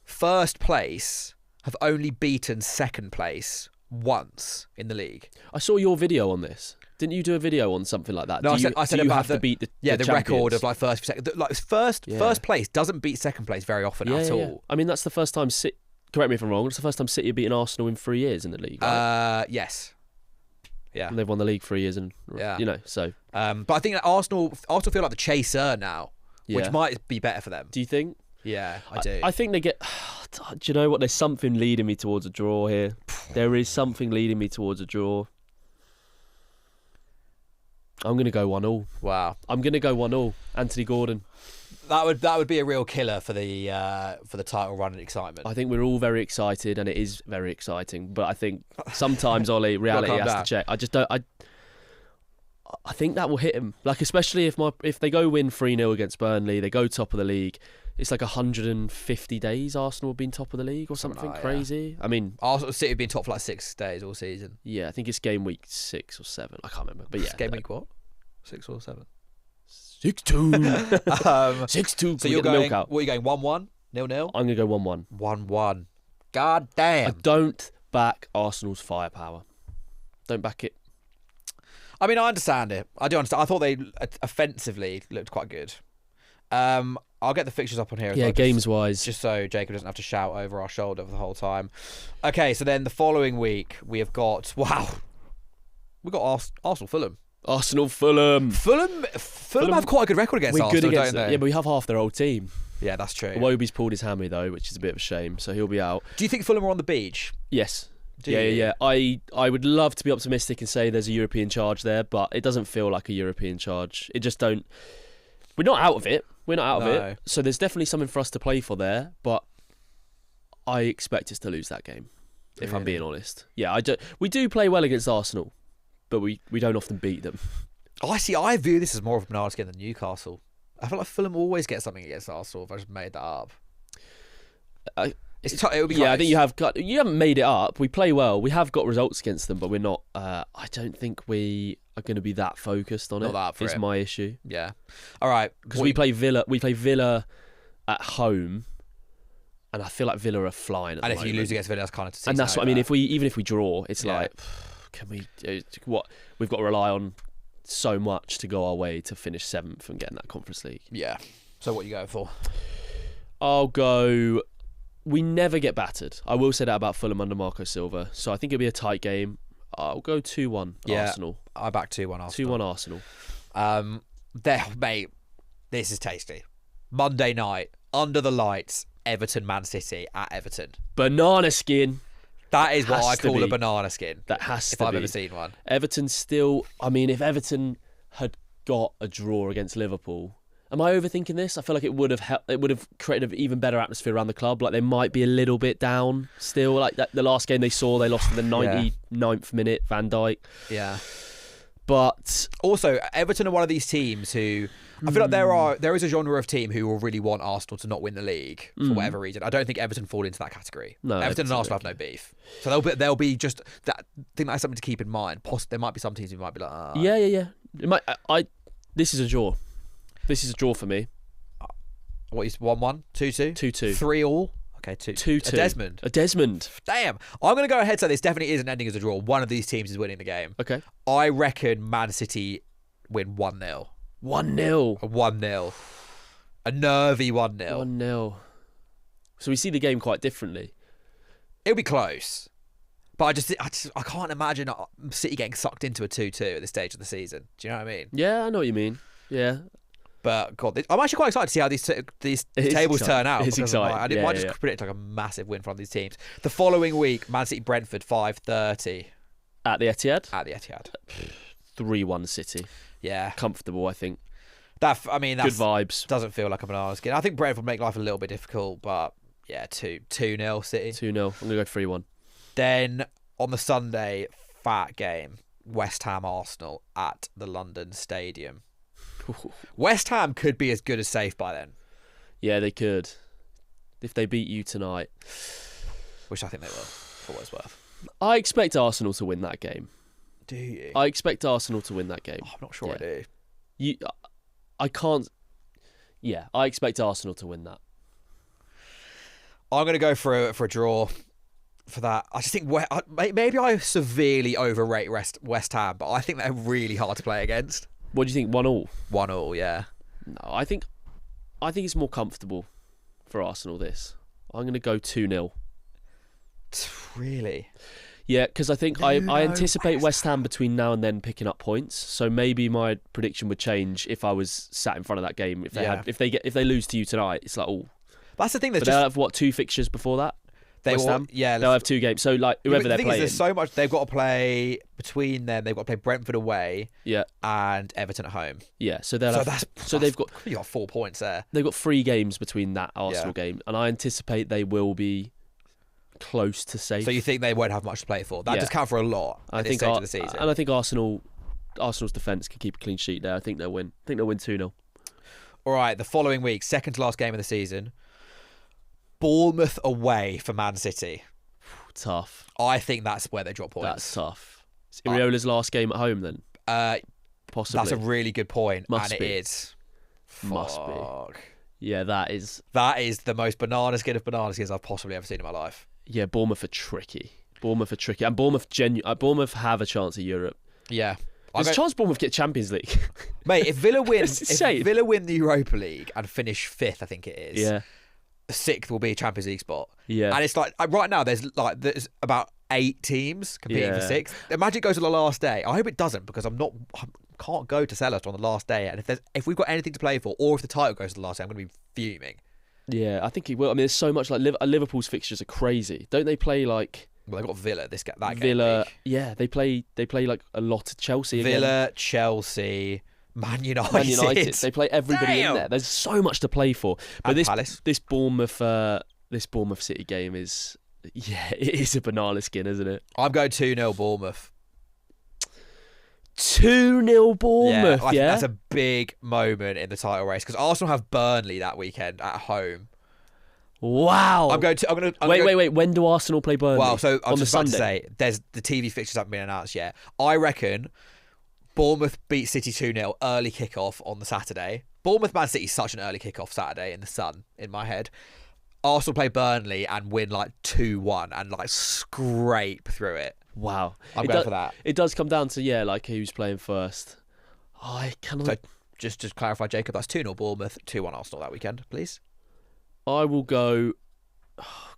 first place have only beaten second place once in the league. I saw your video on this. Didn't you do a video on something like that? No, I said you have to beat the record of like first, second. Like first place doesn't beat second place very often at all. I mean, that's the first time. Correct me if I'm wrong. It's the first time City have beaten Arsenal in 3 years in the league. Right? Yes. Yeah. And they've won the league 3 years, so. But I think that Arsenal feel like the chaser now, which might be better for them. Do you think? Yeah, I do. I think they get. Do you know what? There's something leading me towards a draw here. There is something leading me towards a draw. I'm going to go 1-1. Wow. I'm going to go 1-1. Anthony Gordon. That would be a real killer for the title run and excitement. I think we're all very excited, and it is very exciting. But I think sometimes, Ollie, reality has to check. I just don't. I think that will hit him. Like, especially if they go win 3-0 against Burnley, they go top of the league. It's like 150 days Arsenal have been top of the league or something crazy. I mean, Arsenal City have been top for like 6 days all season. Yeah, I think it's game week 6 or 7. I can't remember. But yeah, game week what? 6 or 7? 6-2. 6-2. So you're going. What are you going? 1-1? 0-0? I'm gonna go 1-1. 1-1. God damn. I don't back Arsenal's firepower. Don't back it. I mean, I understand it. I do understand. I thought they offensively looked quite good. I'll get the fixtures up on here as well. Games-wise. Just so Jacob doesn't have to shout over our shoulder the whole time. Okay, so then the following week, we have got... Wow. We've got Arsenal-Fulham. Arsenal-Fulham. Fulham have quite a good record against Arsenal, don't they? Yeah, but we have half their old team. Yeah, that's true. Iwobi's pulled his hammy, though, which is a bit of a shame, so he'll be out. Do you think Fulham are on the beach? Yes. Do you? I would love to be optimistic and say there's a European charge there, but it doesn't feel like a European charge. It just don't... We're not out of it. We're not out of it. So there's definitely something for us to play for there, but I expect us to lose that game, if I'm being honest. Yeah, we do play well against Arsenal, but we don't often beat them. I view this as more of a banana skin than Newcastle. I feel like Fulham always get something against Arsenal if I just made that up. It would be close. I think you haven't made it up. We play well. We have got results against them, but we're not. I don't think we are going to be that focused on it. It's my issue. Yeah. All right. Because we play Villa. We play Villa at home, and I feel like Villa are flying. And if you lose against Villa, that's kind of. And that's what I mean. Even if we draw, it's like, can we? What we've got to rely on so much to go our way to finish 7th and get in that Conference League. Yeah. So what are you going for? I'll go. We never get battered. I will say that about Fulham under Marco Silva. So I think it'll be a tight game. I'll go 2-1 Arsenal. I back 2-1 Arsenal. 2-1 Arsenal. Mate, this is tasty. Monday night, under the lights, Everton, Man City at Everton. Banana skin. That is what I call a banana skin. That has to be. be. If I've ever seen one. Everton still... I mean, if Everton had got a draw against Liverpool... Am I overthinking this? I feel like it would have created an even better atmosphere around the club. Like they might be a little bit down still. Like the last game they lost in the 99th minute, Van Dijk. Yeah. But also, Everton are one of these teams who I feel like there is a genre of team who will really want Arsenal to not win the league for whatever reason. I don't think Everton fall into that category. No, Everton and Arsenal have no beef, so they'll be just that. I think that's something to keep in mind. There might be some teams who might be like, yeah. It might. This is a draw. This is a draw for me. What is 1-1, 2-2, 2-2, 3-3? Okay, 2-2. A Desmond. Damn. I'm going to go ahead and say this definitely isn't ending as a draw. One of these teams is winning the game. Okay. I reckon Man City win 1-0. 1-0. A 1-0. A nervy 1-0. 1-0. So we see the game quite differently. It'll be close. But I can't imagine City getting sucked into a 2-2 at this stage of the season. Do you know what I mean? Yeah, I know what you mean. Yeah. But God, I'm actually quite excited to see how these tables turn out. It's exciting. I might just predict like a massive win from these teams. The following week, Man City Brentford 5:30 at the Etihad. 3-1 City. Yeah, comfortable. I think. That's good vibes. Doesn't feel like a banana skin. I think Brentford make life a little bit difficult, but yeah, 2-0 City. 2-0. I'm gonna go 3-1. Then on the Sunday, fat game, West Ham Arsenal at the London Stadium. West Ham could be as good as safe by then. Yeah, they could. If they beat you tonight. Which I think they will, for what it's worth. I expect Arsenal to win that game. Do you? I expect Arsenal to win that game. I'm not sure I do. I can't... Yeah, I expect Arsenal to win that. I'm going to go for a draw for that. I just think maybe I severely overrate West Ham, but I think they're really hard to play against. What do you think? 1-1? 1-1, yeah. No, I think it's more comfortable for Arsenal. This. I'm going to go 2-0. Really? Yeah, because I think I anticipate West Ham between now and then picking up points. So maybe my prediction would change if I was sat in front of that game. If they lose to you tonight, it's like That's the thing. But they'll have 2 fixtures before that. West Ham? Yeah, they'll have 2 games. So like whoever they're playing, there's so much they've got to play between them. They've got to play Brentford away, and Everton at home. Yeah, so they've got 4 points there. They've got 3 games between that Arsenal game, and I anticipate they will be close to safe. So you think they won't have much to play for? That does count for a lot. I think of the season, and I think Arsenal's defence can keep a clean sheet there. I think they'll win. I think they'll win 2-0. All right, the following week, second to last game of the season, Bournemouth away for Man City. Tough. I think that's where they drop points. That's tough. It's Iraola's last game at home then? Possibly. That's a really good point. Must be. It is. Must be. Yeah, that is. That is the most banana skin of banana skins I've possibly ever seen in my life. Yeah, Bournemouth are tricky. And Bournemouth have a chance at Europe. Yeah. There's a chance Bournemouth get Champions League. Mate, if Villa win the Europa League and finish 5th, I think it is. Yeah. 6th will be a Champions League spot. Yeah. And it's like right now there's about 8 teams competing for 6th. Imagine it goes to the last day. I hope it doesn't, because I can't go to Selhurst on the last day, and if we've got anything to play for, or if the title goes to the last day, I'm going to be fuming. Yeah, I think he will. I mean, there's so much, like Liverpool's fixtures are crazy. Don't they play like? Well, they've got Villa that Villa, game. Yeah, they play like a lot of Chelsea. Villa, again. Chelsea, Man United. They play everybody in there. There's so much to play for. But Palace. This Bournemouth City game is, it is a banana skin, isn't it? I'm going 2-0 Bournemouth. 2-0 Bournemouth. I think that's a big moment in the title race, because Arsenal have Burnley that weekend at home. Wow. Wait. When do Arsenal play Burnley? Well, so I was just about to Sunday? say, there's the TV fixtures haven't been announced yet. I reckon Bournemouth beat City 2-0 early kickoff on the Saturday. Bournemouth Man City is such an early kickoff Saturday in the sun in my head. Arsenal play Burnley and win like 2-1 and like scrape through it. Wow. I'm going for that. It does come down to like who's playing first. I cannot. So just to clarify, Jacob, that's 2-0 Bournemouth, 2-1 Arsenal that weekend, please. I will go.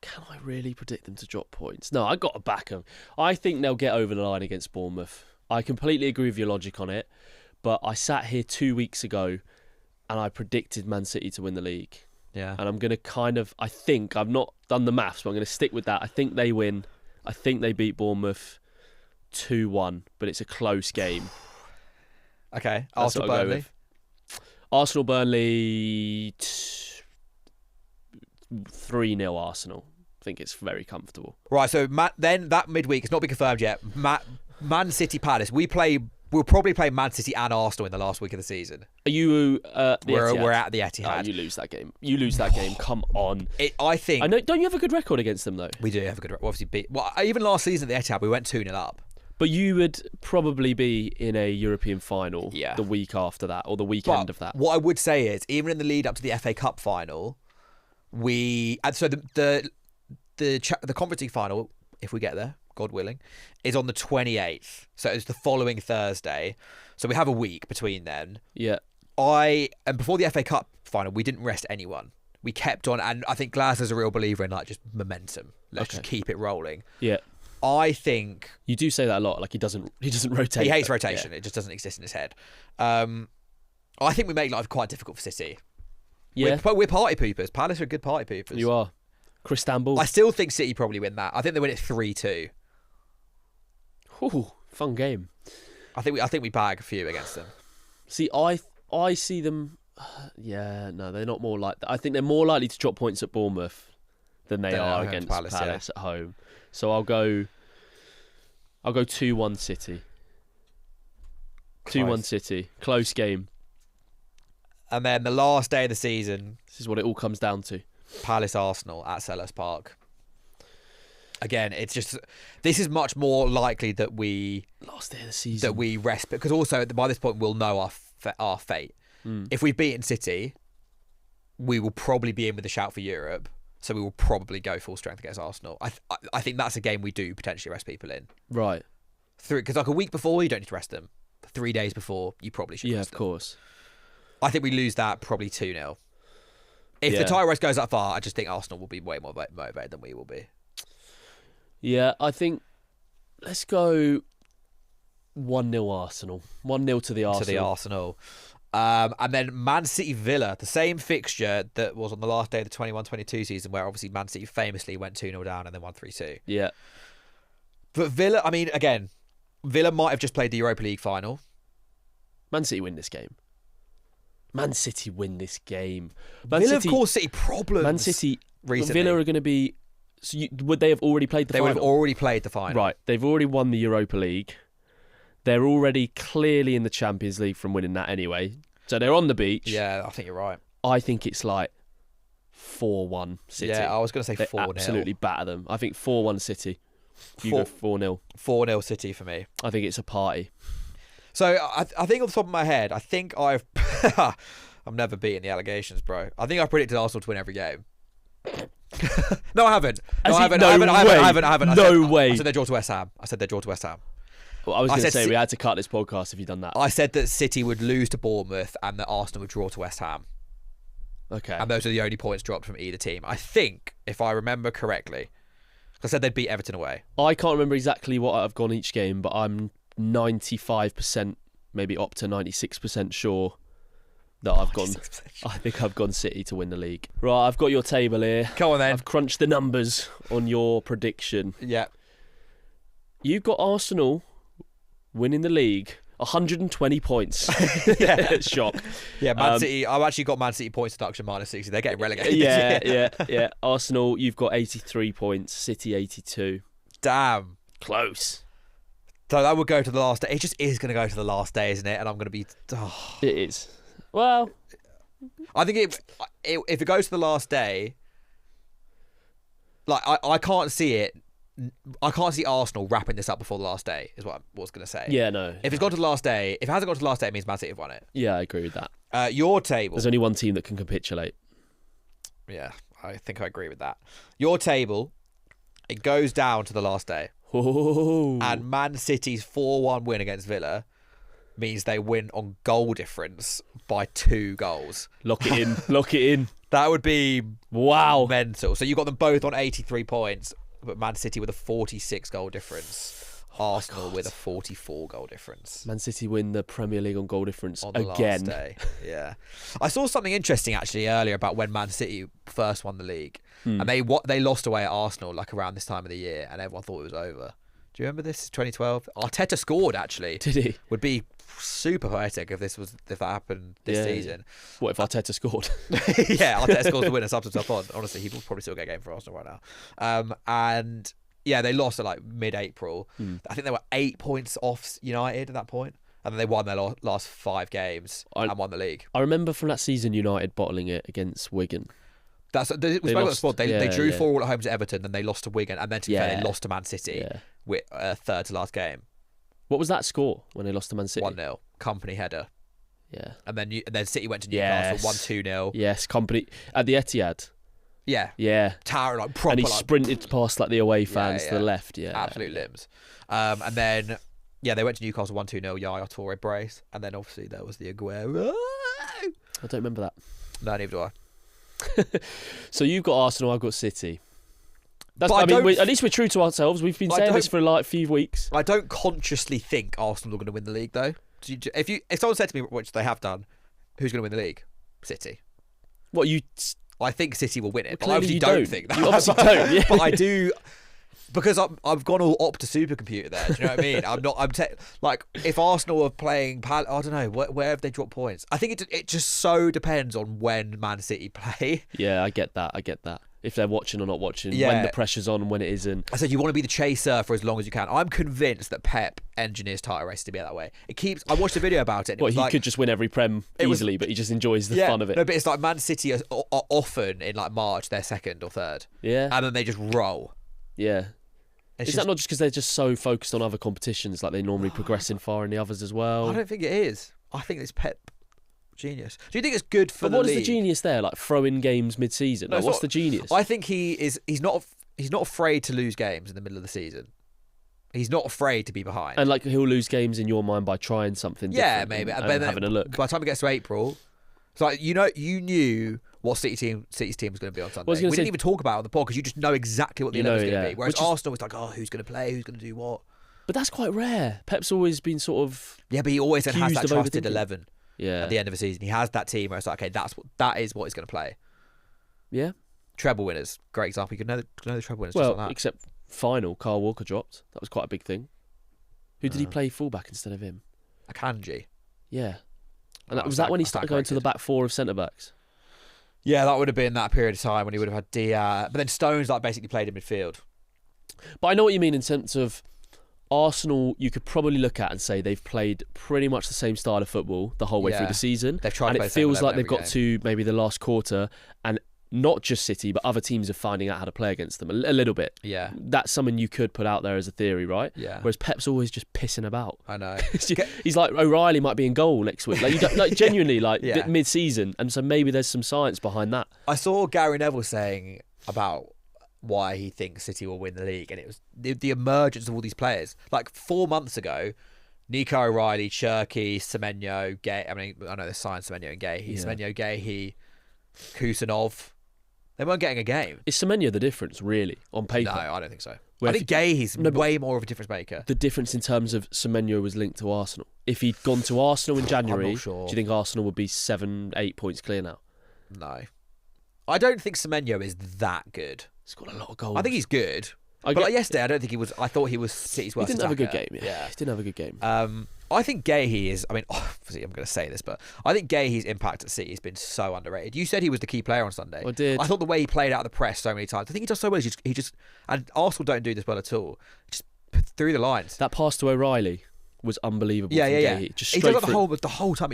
Can I really predict them to drop points? No, I got to back them. I think they'll get over the line against Bournemouth. I completely agree with your logic on it, but I sat here 2 weeks ago and I predicted Man City to win the league. Yeah. And I'm going to I think, I've not done the maths, but I'm going to stick with that. I think they win. I think they beat Bournemouth 2-1, but it's a close game. Okay. Arsenal Burnley. Arsenal Burnley 3-0 Arsenal. I think it's very comfortable. Right, so then that midweek, it's not been confirmed yet. Man City Palace. We play we'll probably play Man City and Arsenal in the last week of the season. Are you? We're at the Oh, Etihad. you lose that game. You lose that game. Come on. I think. I know. Don't you have a good record against them though? We do have a good. Obviously, even last season at the Etihad, we went 2-0 up. But you would probably be in a European final the week after that or the weekend of that. What I would say is, even in the lead up to the FA Cup final, the Conference League final, if we get there, God willing, is on the 28th. So it's the following Thursday. So we have a week between then. Yeah. And before the FA Cup final, we didn't rest anyone. We kept on, and I think Glasner's a real believer in like just momentum. Let's just keep it rolling. Yeah. I think you do say that a lot. Like he doesn't rotate. He hates rotation. Yeah. It just doesn't exist in his head. I think we make life quite difficult for City. Yeah, we're party poopers. Palace are good party poopers. You are. Cristambul. I still think City probably win that. I think they win it 3-2. Ooh, fun game. I think we bag a few against them. See, I see them. Yeah, no, they're not more like. I think they're more likely to drop points at Bournemouth than they are against Palace at home. So I'll go 2-1 City. 2-1 City. Close game. And then the last day of the season. This is what it all comes down to. Palace Arsenal at Selhurst Park. Again, it's just this is much more likely that we last day of the season that we rest, because also by this point we'll know our fate. If we've beaten City, we will probably be in with a shout for Europe. So we will probably go full strength against Arsenal. I think that's a game we do potentially rest people in. Right. Because like a week before, you don't need to rest them. 3 days before, you probably should rest them. Yeah, of course. I think we lose that probably 2-0. If the tie race goes that far, I just think Arsenal will be way more motivated than we will be. Yeah, I think let's go 1-0 Arsenal. 1-0 to the Arsenal. And then Man City Villa, the same fixture that was on the last day of the 21-22 season, where obviously Man City famously went 2-0 down and then won 3-2. Yeah. But Villa, I mean, again, Villa might have just played the Europa League final. Man City win this game. Man City win this game. Villa have caused City problems. Man City recently. Villa are going to be. So would they have already played the final? They would have already played the final. Right. They've already won the Europa League. They're already clearly in the Champions League from winning that anyway. So they're on the beach. Yeah, I think you're right. I think it's like 4-1 City. Yeah, I was going to say 4-0. Absolutely batter them. I think 4-1 City. You go 4-0. 4-0 City for me. I think it's a party. So I think off the top of my head, I think I'm never beating the allegations, bro. I think I predicted Arsenal to win every game. No, I haven't. I haven't. No way. I said they draw to West Ham. Well, I was going to say we had to cut this podcast if you'd done that. I said that City would lose to Bournemouth and that Arsenal would draw to West Ham. Okay. And those are the only points dropped from either team. I think, if I remember correctly, I said they'd beat Everton away. I can't remember exactly what I've gone each game, but I'm 95%, maybe up to 96% sure that I've gone. I think I've gone City to win the league. Right, I've got your table here. Come on then. I've crunched the numbers on your prediction. Yeah. You've got Arsenal winning the league, 120 points. Yeah. Shock. Yeah, Man City. I've actually got Man City points deduction minus 60. They're getting relegated. Yeah. Arsenal, you've got 83 points. City, 82. Damn. Close. So that would go to the last day. It just is going to go to the last day, isn't it? And I'm going to be... Oh. It is. Well... I think if it goes to the last day, like I can't see it. I can't see Arsenal wrapping this up before the last day, is what I was going to say. Yeah, no. If it's gone to the last day, if it hasn't gone to the last day, it means Man City have won it. Yeah, I agree with that. Your table... There's only one team that can capitulate. Yeah, I think I agree with that. Your table, it goes down to the last day. Oh. And Man City's 4-1 win against Villa means they win on goal difference by 2 goals. Lock it in. Lock it in. That would be wow, mental. So you got them both on 83 points, but Man City with a 46 goal difference. Arsenal with a 44 goal difference. Man City win the Premier League on goal difference on the again. Last day. Yeah. I saw something interesting actually earlier about when Man City first won the league. And they lost away at Arsenal like around this time of the year and everyone thought it was over. Do you remember this? 2012? Arteta scored actually. Did he? Would be super poetic if that happened this season. What if Arteta scored? Yeah, Arteta scores the winner, subs himself on. Honestly, he will probably still get a game for Arsenal right now. And yeah, they lost at like mid-April. I think they were 8 points off United at that point. and then they won their last 5 games and won the league. I remember from that season United bottling it against Wigan. We spoke about the squad. They drew 4-4 at home to Everton, then they lost to Wigan, and then to be fair, they lost to Man City with third to last game. What was that score when they lost to Man City? 1-0. Company header. Yeah. And then City went to Newcastle, 1-2-0. Yes, Company at the Etihad. Yeah. Yeah. Tower, like proper. And he sprinted past like the away fans to the left. Yeah. Absolute limbs. And then they went to Newcastle 1-2-0, Yaya Toure brace, and then obviously there was the Aguero. I don't remember that. No, neither do I. So you've got Arsenal, I've got City. At least we're true to ourselves. We've been saying this for like a few weeks. I don't consciously think Arsenal are going to win the league, though. If someone said to me, which they have done, who's going to win the league? City. What you? I think City will win it. Well, but I obviously don't think that. You obviously don't. Yeah. But I do. Because I've gone all Opta supercomputer there. Do you know what I mean? Like if Arsenal are playing, I don't know where have they dropped points. I think it just so depends on when Man City play. Yeah, I get that. If they're watching or not watching, when the pressure's on and when it isn't. I said you want to be the chaser for as long as you can. I'm convinced that Pep engineers title races to be that way. I watched a video about it. He could just win every Prem easily, but he just enjoys the fun of it. No, but it's like Man City are often in like March they're second or third. Yeah, and then they just roll. Yeah. Is that not just because they're just so focused on other competitions, like they normally progress in far in the others as well? I don't think it is. I think it's Pep genius. Do you think it's good for the league? What is the genius there? Like throwing games mid-season? No, what's the genius? I think he's not afraid to lose games in the middle of the season. He's not afraid to be behind. And like he'll lose games in your mind by trying something different. Maybe. And having a look. By the time it gets to April, it's like you knew what City's team was going to be on Sunday. We didn't even talk about it on the pod because you just know exactly what the 11 is going to be. Whereas Arsenal was like, who's going to play? Who's going to do what? But that's quite rare. Pep's always been sort of but he always then has that trusted 11. Yeah. At the end of the season, he has that team where it's like, okay, that is what he's going to play. Yeah. Treble winners, great example. You could know the treble winners. Well, just like that. Except final, Kyle Walker dropped. That was quite a big thing. Who did he play fullback instead of him? Akanji. Yeah. And was that when he started going to the back four of centre backs? Yeah, that would have been that period of time when he would have had Diaz. But then Stones basically played in midfield. But I know what you mean in sense of Arsenal, you could probably look at and say they've played pretty much the same style of football the whole way through the season. They've tried and to it feels like they've got to maybe the last quarter, and not just City, but other teams are finding out how to play against them a little bit. Yeah. That's something you could put out there as a theory, right? Yeah. Whereas Pep's always just pissing about. I know. He's like, O'Reilly might be in goal next week. Like, you don't, like genuinely, like mid-season. And so maybe there's some science behind that. I saw Gary Neville saying about why he thinks City will win the league, and it was the emergence of all these players. Like 4 months ago, Nico O'Reilly, Cherky, Semenyo, Gay. I mean, I know they signed Semenyo and Gay. Semenyo, Gay, Kusanov. They weren't getting a game. Is Semenyo the difference, really, on paper? No, I don't think so. I think Gay's way more of a difference maker. The difference in terms of Semenyo was linked to Arsenal. If he'd gone to Arsenal in January, I'm not sure. do you think Arsenal would be 7-8 points clear now? No. I don't think Semenyo is that good. He's got a lot of goals. I think he's good. But like yesterday, I don't think he was. I thought he was City's worst. He didn't have a good attacker. game. Yeah, he didn't have a good game. I think Gahey is. I mean, obviously, I'm going to say this, but I think Gahey's impact at City has been so underrated. You said he was the key player on Sunday. I did. I thought the way he played out of the press so many times. I think he does so well. He just and Arsenal don't do this well at all. Just through the lines. That pass to O'Reilly was unbelievable. Yeah. Gahey. Just he does it the whole time.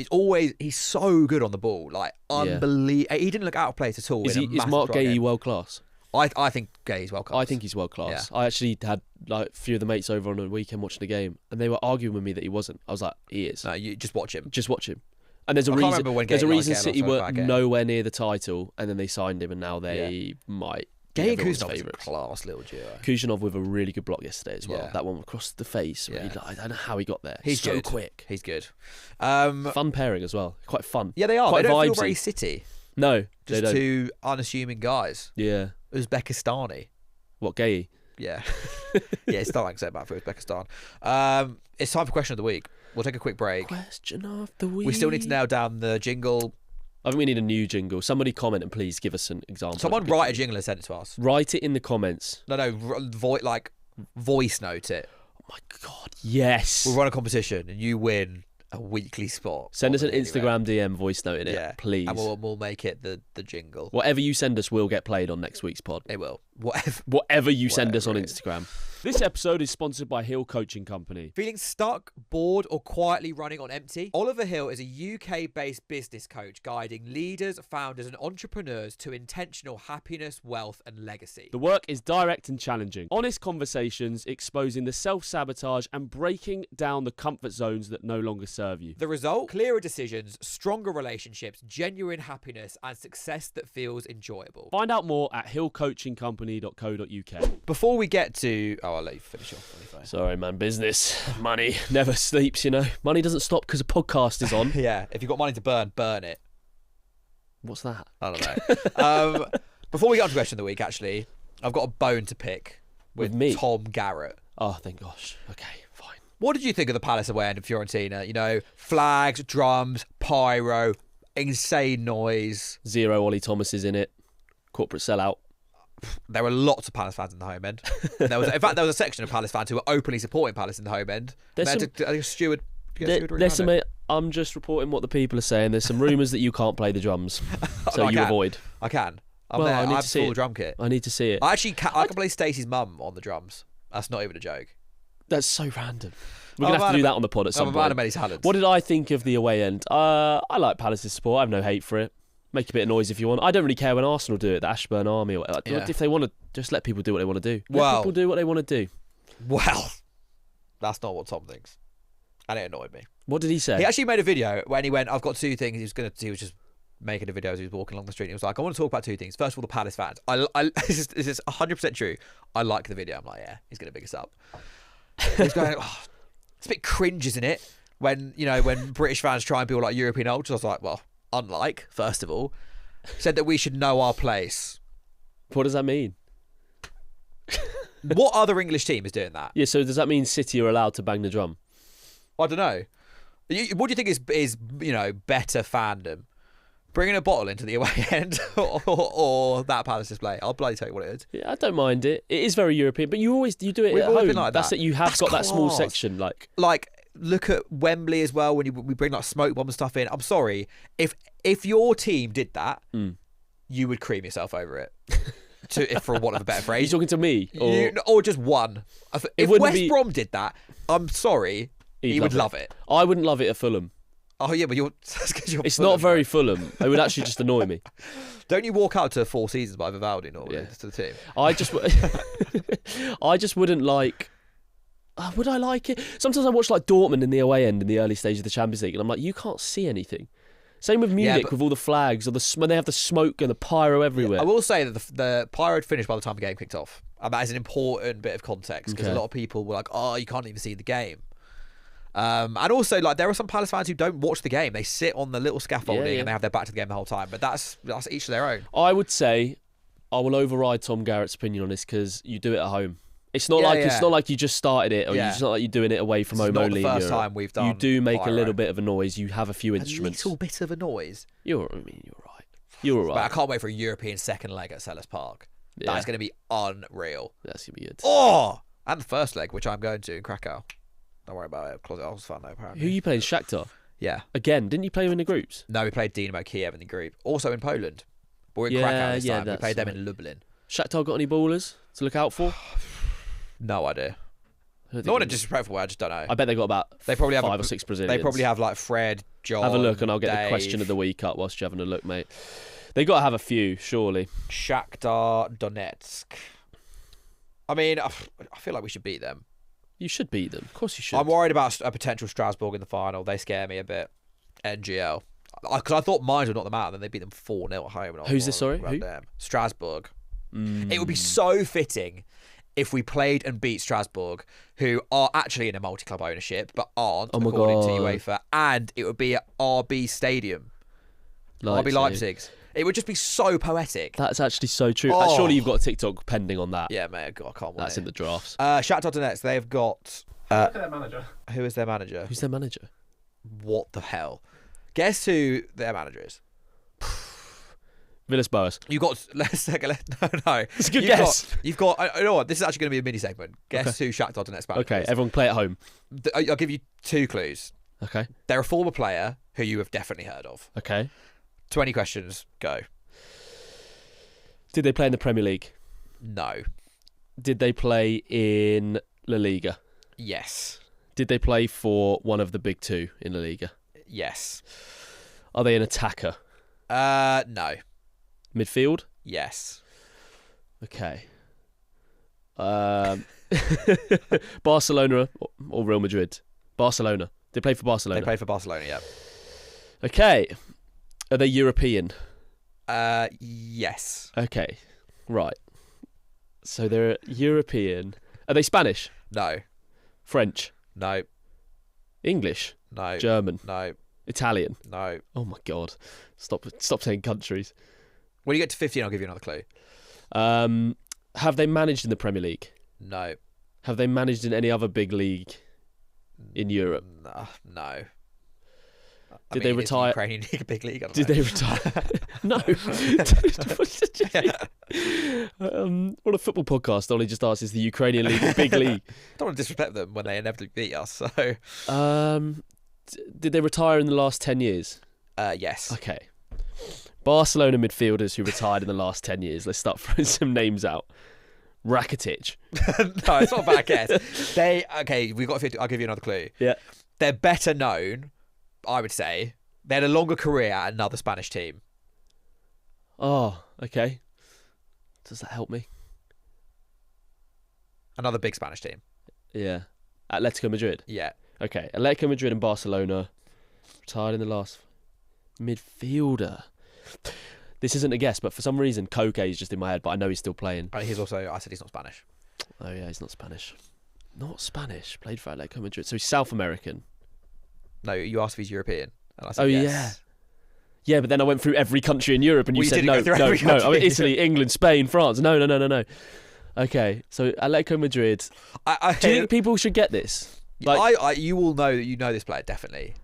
He's so good on the ball. Like unbelievable. He didn't look out of place at all. Is Mark Gahey world class? I think Gay's world class. I think he's world class. Yeah. I actually had like a few of the mates over on a weekend watching the game, and they were arguing with me that he wasn't. I was like, he is. No, you just watch him. Just watch him. And there's a reason. There's a reason City were nowhere near the title, and then they signed him, and now they might. Gay and Kusanov is a class little duo. Kusanov with a really good block yesterday as well. Yeah. That one across the face. Yeah. I don't know how he got there. He's so good. Quick. He's good. Fun pairing as well. Quite fun. Yeah, they are. Quite they don't vibesy. feel very City. No, just two unassuming guys. Yeah. Uzbekistani. What, Gay? Yeah. It's not like so bad for Uzbekistan. It's time for question of the week. We'll take a quick break. Question of the week. We still need to nail down the jingle. I think we need a new jingle. Somebody comment and please give us an example. Someone write a jingle and send it to us. Write it in the comments. No, voice note it. Oh my God, yes. We'll run a competition and you win a weekly spot. Send us an Instagram DM voice note in it, please. And we'll make it the jingle. Whatever you send us will get played on next week's pod. It will. Whatever you send us on Instagram. This episode is sponsored by Hill Coaching Company. Feeling stuck, bored, or quietly running on empty? Oliver Hill is a UK-based business coach guiding leaders, founders, and entrepreneurs to intentional happiness, wealth, and legacy. The work is direct and challenging. Honest conversations exposing the self-sabotage and breaking down the comfort zones that no longer serve you. The result? Clearer decisions, stronger relationships, genuine happiness, and success that feels enjoyable. Find out more at hillcoachingcompany.co.uk. Before we get to... Oh, I'll let you finish off. Sorry, man. Business. Money never sleeps, you know. Money doesn't stop because a podcast is on. Yeah, if you've got money to burn it. What's that? I don't know. Before we get on to question of the week, actually, I've got a bone to pick with me? Tom Garrett. Oh, thank gosh. Okay, fine. What did you think of the Palace away end of Fiorentina? You know, flags, drums, pyro, insane noise. 0 Ollie Thomases in it. Corporate sellout. There were lots of Palace fans in the home end. In fact, there was a section of Palace fans who were openly supporting Palace in the home end. I'm just reporting what the people are saying. There's some rumours that you can't play the drums, so No, avoid. I can. I need to see full it. drum kit. I need to see it. I can play Stacey's mum on the drums. That's not even a joke. That's so random. We're going to have to do that on the pod at some point. I'm a man of many talents. What did I think of the away end? I like Palace's support. I have no hate for it. Make a bit of noise if you want. I don't really care when Arsenal do it, the Ashburn Army. Or if they want to, just let people do what they want to do. Let people do what they want to do. Well, that's not what Tom thinks. And it annoyed me. What did he say? He actually made a video when he went, I've got two things. He was just making a video as he was walking along the street. He was like, I want to talk about two things. First of all, the Palace fans. This is 100% true. I like the video. I'm like, yeah, he's going to big us up. He's going, it's a bit cringe, isn't it? When British fans try and be all like European ultras. I was like, well, unlike, first of all, said that we should know our place. What does that mean? What other English team is doing that? Yeah, so does that mean City are allowed to bang the drum? I don't know. What do you think is better fandom? Bringing a bottle into the away end or that Palace display? I'll bloody tell you what it is. Yeah, I don't mind it. It is very European, but you do it We've at always home. been like That's that. it. You have That's got that small class. section, like look at Wembley as well. When we bring like smoke bomb and stuff in. I'm sorry, if your team did that, you would cream yourself over it. For want of a better phrase. Are you talking to me? Or just one. If West Brom did that, I'm sorry, he would love it. I wouldn't love it at Fulham. Oh yeah, but you're it's Fulham, not very Fulham. It would actually just annoy me. Don't you walk out to 4 Seasons by Vivaldi normally to the team? I just wouldn't like. Would I like it? Sometimes I watch like Dortmund in the away end in the early stage of the Champions League, and I'm like, you can't see anything. Same with Munich with all the flags or when they have the smoke and the pyro everywhere. I will say that the pyro had finished by the time the game kicked off, and that is an important bit of context because a lot of people were like, "Oh, you can't even see the game." And also, like, there are some Palace fans who don't watch the game; they sit on the little scaffolding and they have their back to the game the whole time. But that's each to their own. I would say I will override Tom Garrett's opinion on this because you do it at home. It's not like you just started it, or it's not like you're doing it away from home only. It's not the first time we've done. You do make pyro. a little bit of a noise. You have a few instruments. A little bit of a noise. You're right. You're right. But I can't wait for a European second leg at Selhurst Park. Yeah. That's going to be unreal. That's gonna be good. Oh, and the first leg, which I'm going to in Krakow. Don't worry about it. Closet was fun though. Apparently. Who are you playing? Shakhtar. Yeah. Again, didn't you play them in the groups? No, we played Dynamo Kiev in the group. Also in Poland. But we're in Krakow this time. We played them in Lublin. Shakhtar got any ballers to look out for? No idea. Not in a disrespectful way, I just don't know. I bet they got about they probably have 5 or 6 Brazilians. They probably have like Fred, John. Have a look and I'll get Dave. the question of the week up whilst you're having a look, mate. They got to have a few, surely. Shakhtar Donetsk. I mean, I feel like we should beat them. You should beat them. Of course you should. I'm worried about a potential Strasbourg in the final. They scare me a bit. NGL. Because I thought Mainz would knock them out and then they beat them 4-0 at home. And Who's this, sorry? Who? Strasbourg. It would be so fitting if we played and beat Strasbourg, who are actually in a multi-club ownership, but aren't, according to UEFA. And it would be at RB Stadium. RB Leipzig's. It would just be so poetic. That's actually so true. Oh. Surely you've got a TikTok pending on that. Yeah, mate. God, I can't wait. That's in the drafts. Shakhtar Donetsk, they've got... Look at their manager. Who is their manager? Who's their manager? What the hell? Guess who their manager is? Villas Boas. You got... No. It's a good guess. You've got... You know what? This is actually going to be a mini segment. Guess who Shakhtar Donetsk manager Okay, is. everyone play at home. I'll give you 2 clues. Okay. They're a former player who you have definitely heard of. Okay. 20 questions, go. Did they play in the Premier League? No. Did they play in La Liga? Yes. Did they play for one of the big two in La Liga? Yes. Are they an attacker? No. Midfield? Yes. Okay. Barcelona or Real Madrid? Barcelona. They play for Barcelona. They played for Barcelona, yeah. Okay. Are they European? Yes. Okay. Right. So they're European. Are they Spanish? No. French? No. English? No. German? No. Italian? No. Oh my God. Stop saying countries. When you get to 15, I'll give you another clue. Have they managed in the Premier League? No. Have they managed in any other big league in Europe? No. Did they retire? Is the Ukrainian league a big league? I don't Did know. they retire? No. What a football podcast. Ollie just asked, is the Ukrainian league a big league? I don't want to disrespect them when they inevitably beat us. So, did they retire in the last 10 years? yes. Okay. Barcelona midfielders who retired in the last 10 years. Let's start throwing some names out. Rakitic. No, it's not a bad guess. We've got 50. I'll give you another clue. Yeah. They're better known, I would say. They had a longer career at another Spanish team. Oh, okay. Does that help me? Another big Spanish team. Yeah. Atletico Madrid. Yeah. Okay. Atletico Madrid and Barcelona retired in the last midfielder. This isn't a guess, but for some reason, Koke is just in my head, but I know he's still playing. And he's also, I said he's not Spanish. Oh, yeah, he's not Spanish. Not Spanish. Played for Atletico Madrid. So he's South American. No, you asked if he's European. And I said yes. Yeah. Yeah, but then I went through every country in Europe and you said no. I mean, Italy, England, Spain, France. No. Okay, so Atletico Madrid. Do you think people should get this? You will know that you know this player, definitely.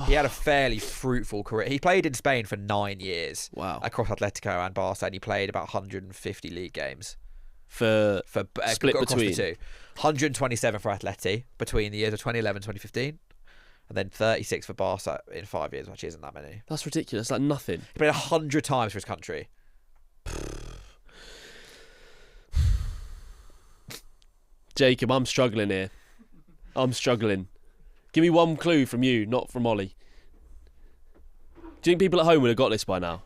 He had a fairly fruitful career. He played in Spain for 9 years. Wow. Across Atletico and Barca, and he played about 150 league games. For split across between? The two. 127 for Atleti between the years of 2011 and 2015. And then 36 for Barca in 5 years, which isn't that many. That's ridiculous. Like nothing. He played 100 times for his country. Jacob, I'm struggling here. I'm struggling. Give me one clue from you, not from Ollie. Do you think people at home would have got this by now?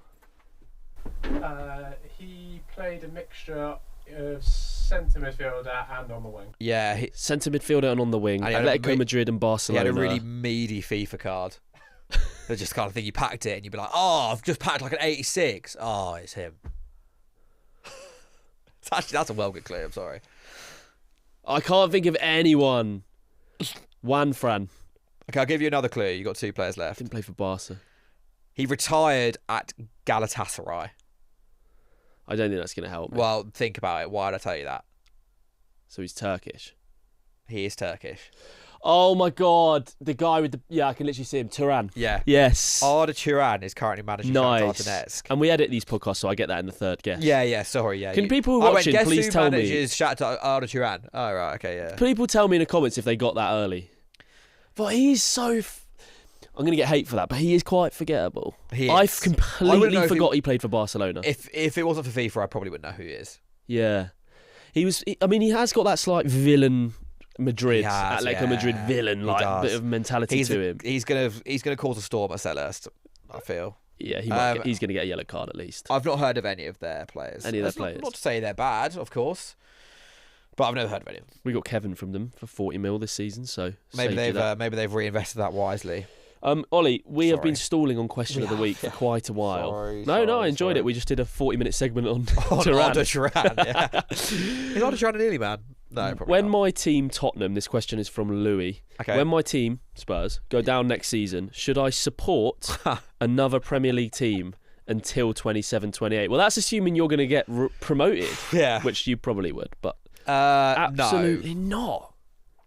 He played a mixture of centre midfielder and on the wing. Yeah. Centre midfielder and on the wing. Atletico Madrid and Barcelona. He had a really meaty FIFA card. The just kind of thing, you packed it and you'd be like, oh, I've just packed like an 86. Oh, it's him. That's a well good clue, I'm sorry. I can't think of anyone. Juan Fran. Okay, I'll give you another clue. You got 2 players left. Didn't play for Barca. He retired at Galatasaray. I don't think that's going to help me. Well, think about it. Why did I tell you that? So he's Turkish. He is Turkish. Oh my God. The guy with the... Yeah, I can literally see him. Turan. Yeah. Yes. Arda Turan is currently managing Shakhtar Donetsk. And we edit these podcasts, so I get that in the third guess. Yeah, sorry, yeah. Can people watching please tell me... Guess who manages Shakhtar Arda Turan? Oh, right, okay, yeah. People tell me in the comments if they got that early. But he's so... I'm going to get hate for that, but he is quite forgettable. I've completely forgot he played for Barcelona. If it wasn't for FIFA, I probably wouldn't know who he is. Yeah. He has got that slight villain... Atletico Madrid villain, like bit of mentality to him. He's gonna cause a storm at Selhurst, I feel. Yeah, he's gonna get a yellow card at least. I've not heard of any of their players. Not to say they're bad, of course, but I've never heard of any of them. We got Kevin from them for 40 mil this season, so maybe they've reinvested that wisely. Ollie, we have been stalling on question of the week for quite a while. I enjoyed it. We just did a 40-minute segment on Arda Turan. Yeah. Is Arda Turan an Ely man? No, probably when not. my team Tottenham, this question is from Louis. Okay. When my team Spurs go down next season, should I support another Premier League team until 27-28? Well, that's assuming you're going to get promoted. Yeah, which you probably would, but absolutely not.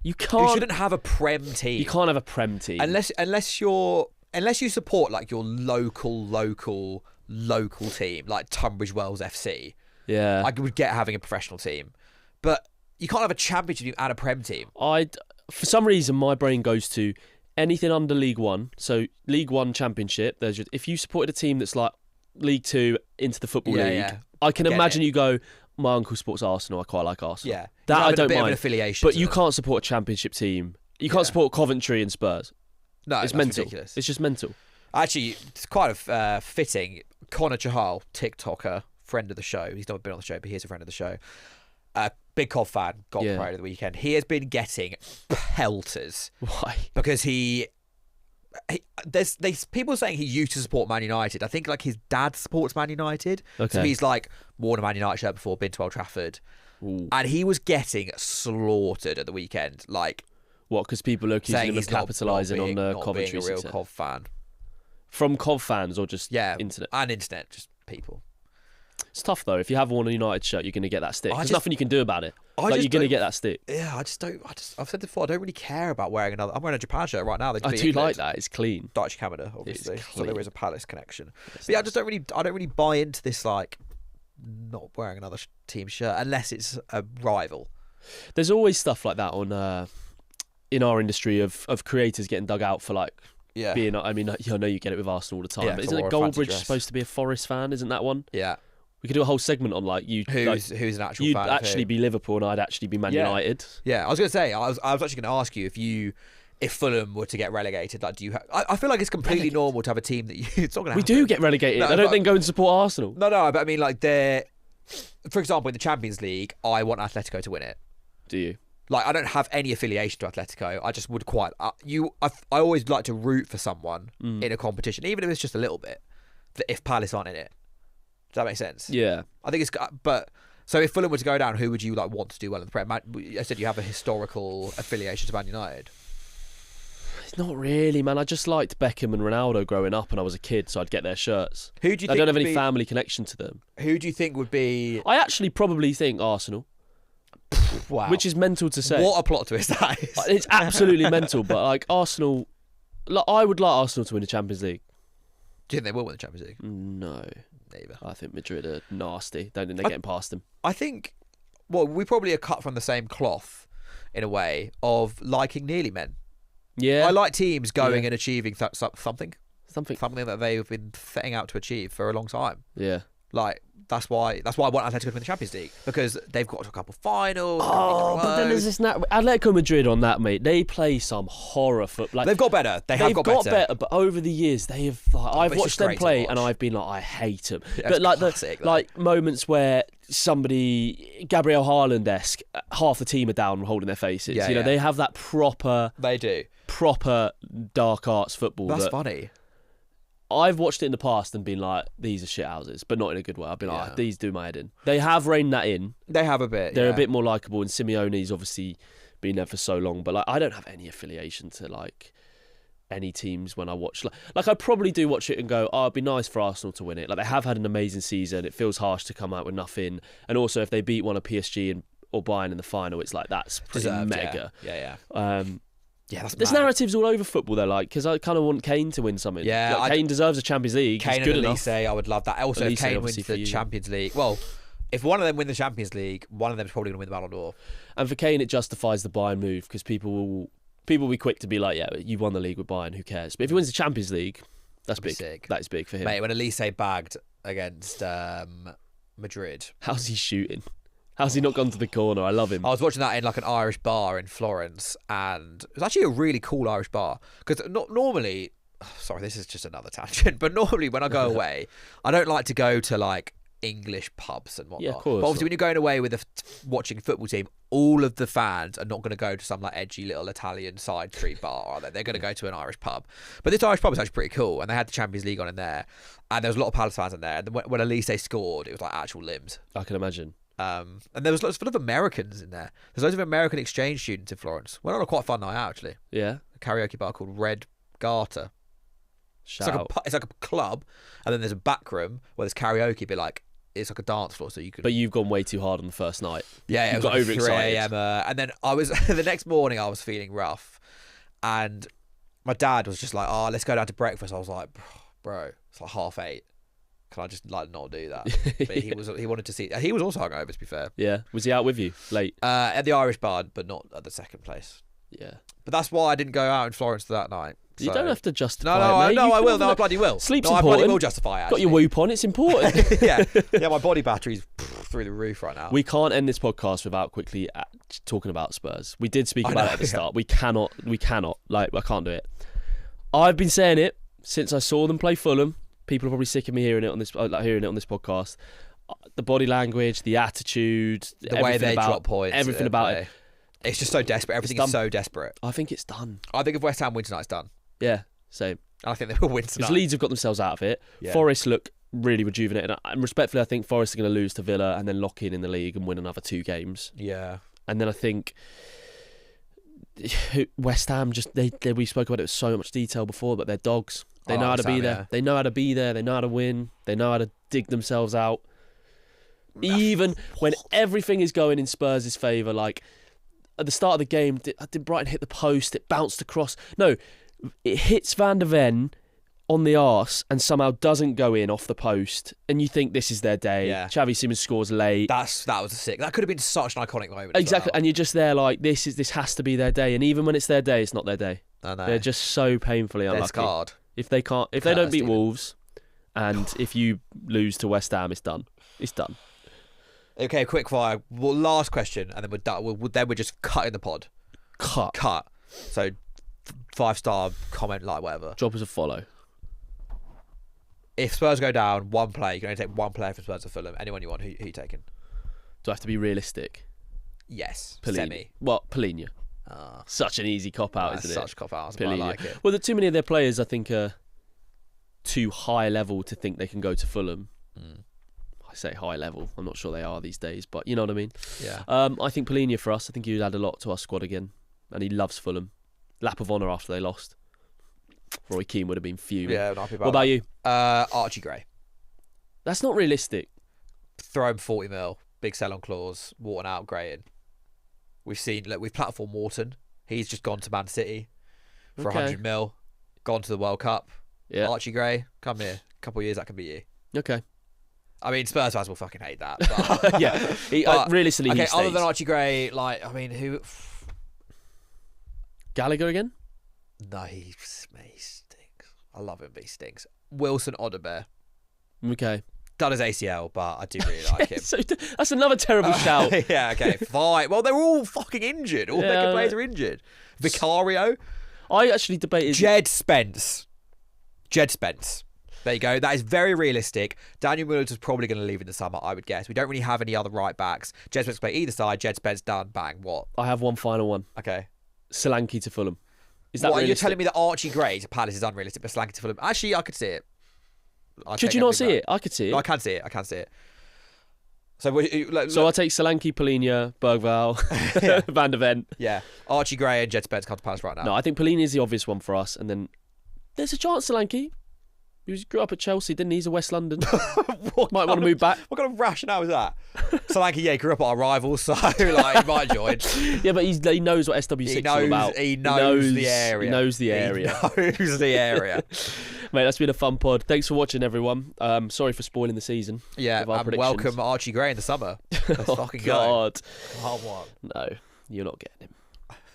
You can't. You shouldn't have a Prem team. You can't have a Prem team unless you support like your local team, like Tunbridge Wells FC. Yeah, I would get having a professional team, but you can't have a championship team and a Prem team. For some reason, my brain goes to anything under League One. So League One Championship. If you supported a team that's like League Two into the Football League, I can imagine you go, my uncle supports Arsenal. I quite like Arsenal. Yeah, that I don't a bit mind. Of an affiliation, but you can't support a championship team. You can't support Coventry and Spurs. No, it's that's mental. ridiculous. It's just mental. Actually, it's quite fitting. Connor Chahal, TikToker, friend of the show. He's not been on the show, but he's a friend of the show. Big Cov fan, got promoted the weekend. He has been getting pelters. Why? Because there's people saying he used to support Man United. I think like his dad supports Man United. Okay. So he's like worn a Man United shirt before, been to Old Trafford. Ooh. And he was getting slaughtered at the weekend. Like, what? Because people are accusing him of capitalising on the Coventry being a real success. Cov fan. From Cov fans or just internet? And internet, just people. It's tough though. If you have worn a United shirt, you're going to get that stick. There's nothing you can do about it. You're going to get that stick. Yeah, I've said before, I don't really care about wearing another. I'm wearing a Japan shirt right now. I do like that. It's clean. Dutch Canada, obviously. So there is a Palace connection. But yeah, I don't really buy into this like not wearing another team shirt unless it's a rival. There's always stuff like that on in our industry of creators getting dug out for like being. I mean, I know you get it with Arsenal all the time. But isn't it Goldbridge supposed to be a Forest fan? Isn't that one? Yeah. We could do a whole segment on like who's an actual you'd fan. You'd actually be Liverpool and I'd actually be Man United. Yeah, I was going to say, I was actually going to ask you if Fulham were to get relegated, like, do you? I feel like it's completely normal to have a team that it's not going to. We do get relegated. I don't then go and support Arsenal. No, but I mean, like, for example, in the Champions League, I want Atletico to win it. Do you? Like, I don't have any affiliation to Atletico. I just would quite. I always like to root for someone in a competition, even if it's just a little bit. If Palace aren't in it. Does that make sense? Yeah. I think it's... But... So if Fulham were to go down, who would you like want to do well in the Prem? I said you have a historical affiliation to Man United. It's not really, man. I just liked Beckham and Ronaldo growing up when I was a kid, so I'd get their shirts. Who do you? I don't have any family connection to them. Who do you think would be? I actually probably think Arsenal. Wow. Which is mental to say. What a plot twist that is. It's absolutely mental, but like Arsenal... I would like Arsenal to win the Champions League. Do you think they will win the Champions League? No. Neither. I think Madrid are nasty. Don't think they're getting past them. I think, well, we probably are cut from the same cloth in a way of liking nearly men. Yeah. I like teams going and achieving something that they've been setting out to achieve for a long time. Yeah. Like, that's why I want Atletico to win the Champions League, because they've got to a couple of finals. But then there's this Atletico Madrid on that, mate. They play some horror football. Like, they've got better. They've got better. But over the years, they have. I've watched them play, and I've been like, I hate them. Yeah, but like classic, like moments where somebody Gabriel Haaland-esque, half the team are down holding their faces. Yeah, you know, they have that proper. They do proper dark arts football. That's funny. I've watched it in the past and been like, these are shit houses, but not in a good way. I've been like, these do my head in. They have reined that in. They have a bit. They're a bit more likeable, and Simeone's obviously been there for so long. But like, I don't have any affiliation to like any teams when I watch. Like I probably do watch it and go, oh, it'd be nice for Arsenal to win it. Like, they have had an amazing season. It feels harsh to come out with nothing. And also, if they beat one of PSG or Bayern in the final, it's like, that's pretty deserved, mega. Yeah. Yeah, there's narratives all over football though, like, because I kind of want Kane to win something. Yeah, like, Kane deserves a Champions League. Kane He's good and enough. Elise, I would love that. Also, Elise, if Kane wins obviously, the Champions League, well, if one of them win the Champions League, one of them is probably going to win the Ballon d'Or. And for Kane, it justifies the Bayern move, because people will be quick to be like, yeah, you won the league with Bayern, who cares? But if he wins the Champions League, that's big. Sick. That is big for him. Mate, when Elise bagged against Madrid, how's he shooting? How's he not gone to the corner? I love him. I was watching that in like an Irish bar in Florence, and it was actually a really cool Irish bar, because normally, sorry, this is just another tangent, but normally when I go away, I don't like to go to like English pubs and whatnot. Yeah, of course. But obviously, when you're going away with watching a football team, all of the fans are not going to go to some like edgy little Italian side street bar, are they? They're going to go to an Irish pub. But this Irish pub was actually pretty cool, and they had the Champions League on in there, and there was a lot of Palace fans in there. And when Elise scored, it was like actual limbs. I can imagine. And there was lots full of Americans in there. There's loads of American exchange students in Florence. Went on a quite fun night out, actually. Yeah. A karaoke bar called Red Garter. It's like a club, and then there's a back room where there's karaoke, but like it's like a dance floor, so you could. But you've gone way too hard on the first night. Yeah, you got like overexcited. 3 a.m. And then I was the next morning. I was feeling rough, and my dad was just like, "Oh, let's go down to breakfast." I was like, "Bro, it's like 8:30. Can I just like not do that?" But he wanted to see. He was also hungover, to be fair. Yeah, was he out with you late? At the Irish bar, but not at the second place. Yeah, but that's why I didn't go out in Florence that night. So. You don't have to justify it, mate. I will. No, I bloody will. Sleep's important. important. I bloody will justify it. Got your whoop on. It's important. yeah. My body battery's through the roof right now. We can't end this podcast without quickly talking about Spurs. We did speak about it at the start. We cannot. Like, I can't do it. I've been saying it since I saw them play Fulham. People are probably sick of me hearing it on this podcast. The body language, the attitude, the way they drop points, everything about it. It's just so desperate. Everything is so desperate. I think it's done. I think if West Ham win tonight, it's done. Yeah, same. I think they will win tonight. Because Leeds have got themselves out of it. Yeah. Forest look really rejuvenated. And respectfully, I think Forest are going to lose to Villa and then lock in the league and win another 2 games. Yeah. And then I think West Ham, we spoke about it with so much detail before, but they're dogs. They know how to be there. Yeah. They know how to be there. They know how to win. They know how to dig themselves out. Even when everything is going in Spurs' favour, like at the start of the game, did Brighton hit the post? It bounced across. No, it hits Van der Ven on the arse and somehow doesn't go in off the post. And you think this is their day. Yeah. Xavi Simons scores late. That was a sick. That could have been such an iconic moment. Exactly. And you're just there like, this has to be their day. And even when it's their day, it's not their day. I know. They're just so painfully unlucky. They're scarred. If they don't beat Wolves, and if you lose to West Ham, it's done. It's done. Okay, quick fire. Well, last question, and then we're done. Then we're just cutting the pod. Cut. So, 5-star comment, like whatever. Drop us a follow. If Spurs go down, one player, you can only take one player from Spurs or Fulham. Anyone you want, who you taking? Do I have to be realistic? Yes. Semi. What? Polina. Such an easy cop-out, isn't it? Such a cop-out. I like it. Well, too many of their players, I think, are too high level to think they can go to Fulham. I say high level. I'm not sure they are these days, but you know what I mean? Yeah. I think Polina for us, I think he would add a lot to our squad again. And he loves Fulham. Lap of honour after they lost. Roy Keane would have been fuming. Yeah, what about you? Archie Gray. That's not realistic. Throw him 40 mil. Big sell-on clause. Wharton out, Gray in. We've platformed Wharton. He's just gone to Man City for 100 mil. Gone to the World Cup. Yeah. Archie Gray, come here. A couple of years, that can be you. Okay. I mean, Spurs fans will fucking hate that. But, yeah. Realistically, okay, he stays. Other than Archie Gray, who? Gallagher again? No, he stinks. I love him, but he stinks. Wilson Odobert. Okay. Done his ACL, but I do really like him. So that's another terrible shout. Yeah, okay, fine. Well, they're all fucking injured. All their good players are injured. Vicario. I actually debated... Jed Spence. There you go. That is very realistic. Daniel Mullins is probably going to leave in the summer, I would guess. We don't really have any other right backs. Jed Spence play either side. Jed Spence done. Bang. What? I have one final one. Okay. Solanke to Fulham. Is that realistic? You're telling me that Archie Gray to Palace is unrealistic, but Solanke to Fulham? Actually, I could see it. Could you not see it? I could see it. No, I can see it. So I take Solanke, Polina, Bergvall, Van der Ven. Yeah. Archie Gray and Jed Spence come to Palace right now. No, I think Polina is the obvious one for us. And then there's a chance Solanke. He grew up at Chelsea, didn't he? He's a West London. Might want to move back. What kind of rationale is that? Solanke, he grew up at our rivals, so he might join. Yeah, but he knows what SW6 is all about. He knows the area. He knows the area. Mate, that's been a fun pod. Thanks for watching, everyone. Sorry for spoiling the season. Yeah, and welcome Archie Gray in the summer. Let's fucking God. go. No, you're not getting him.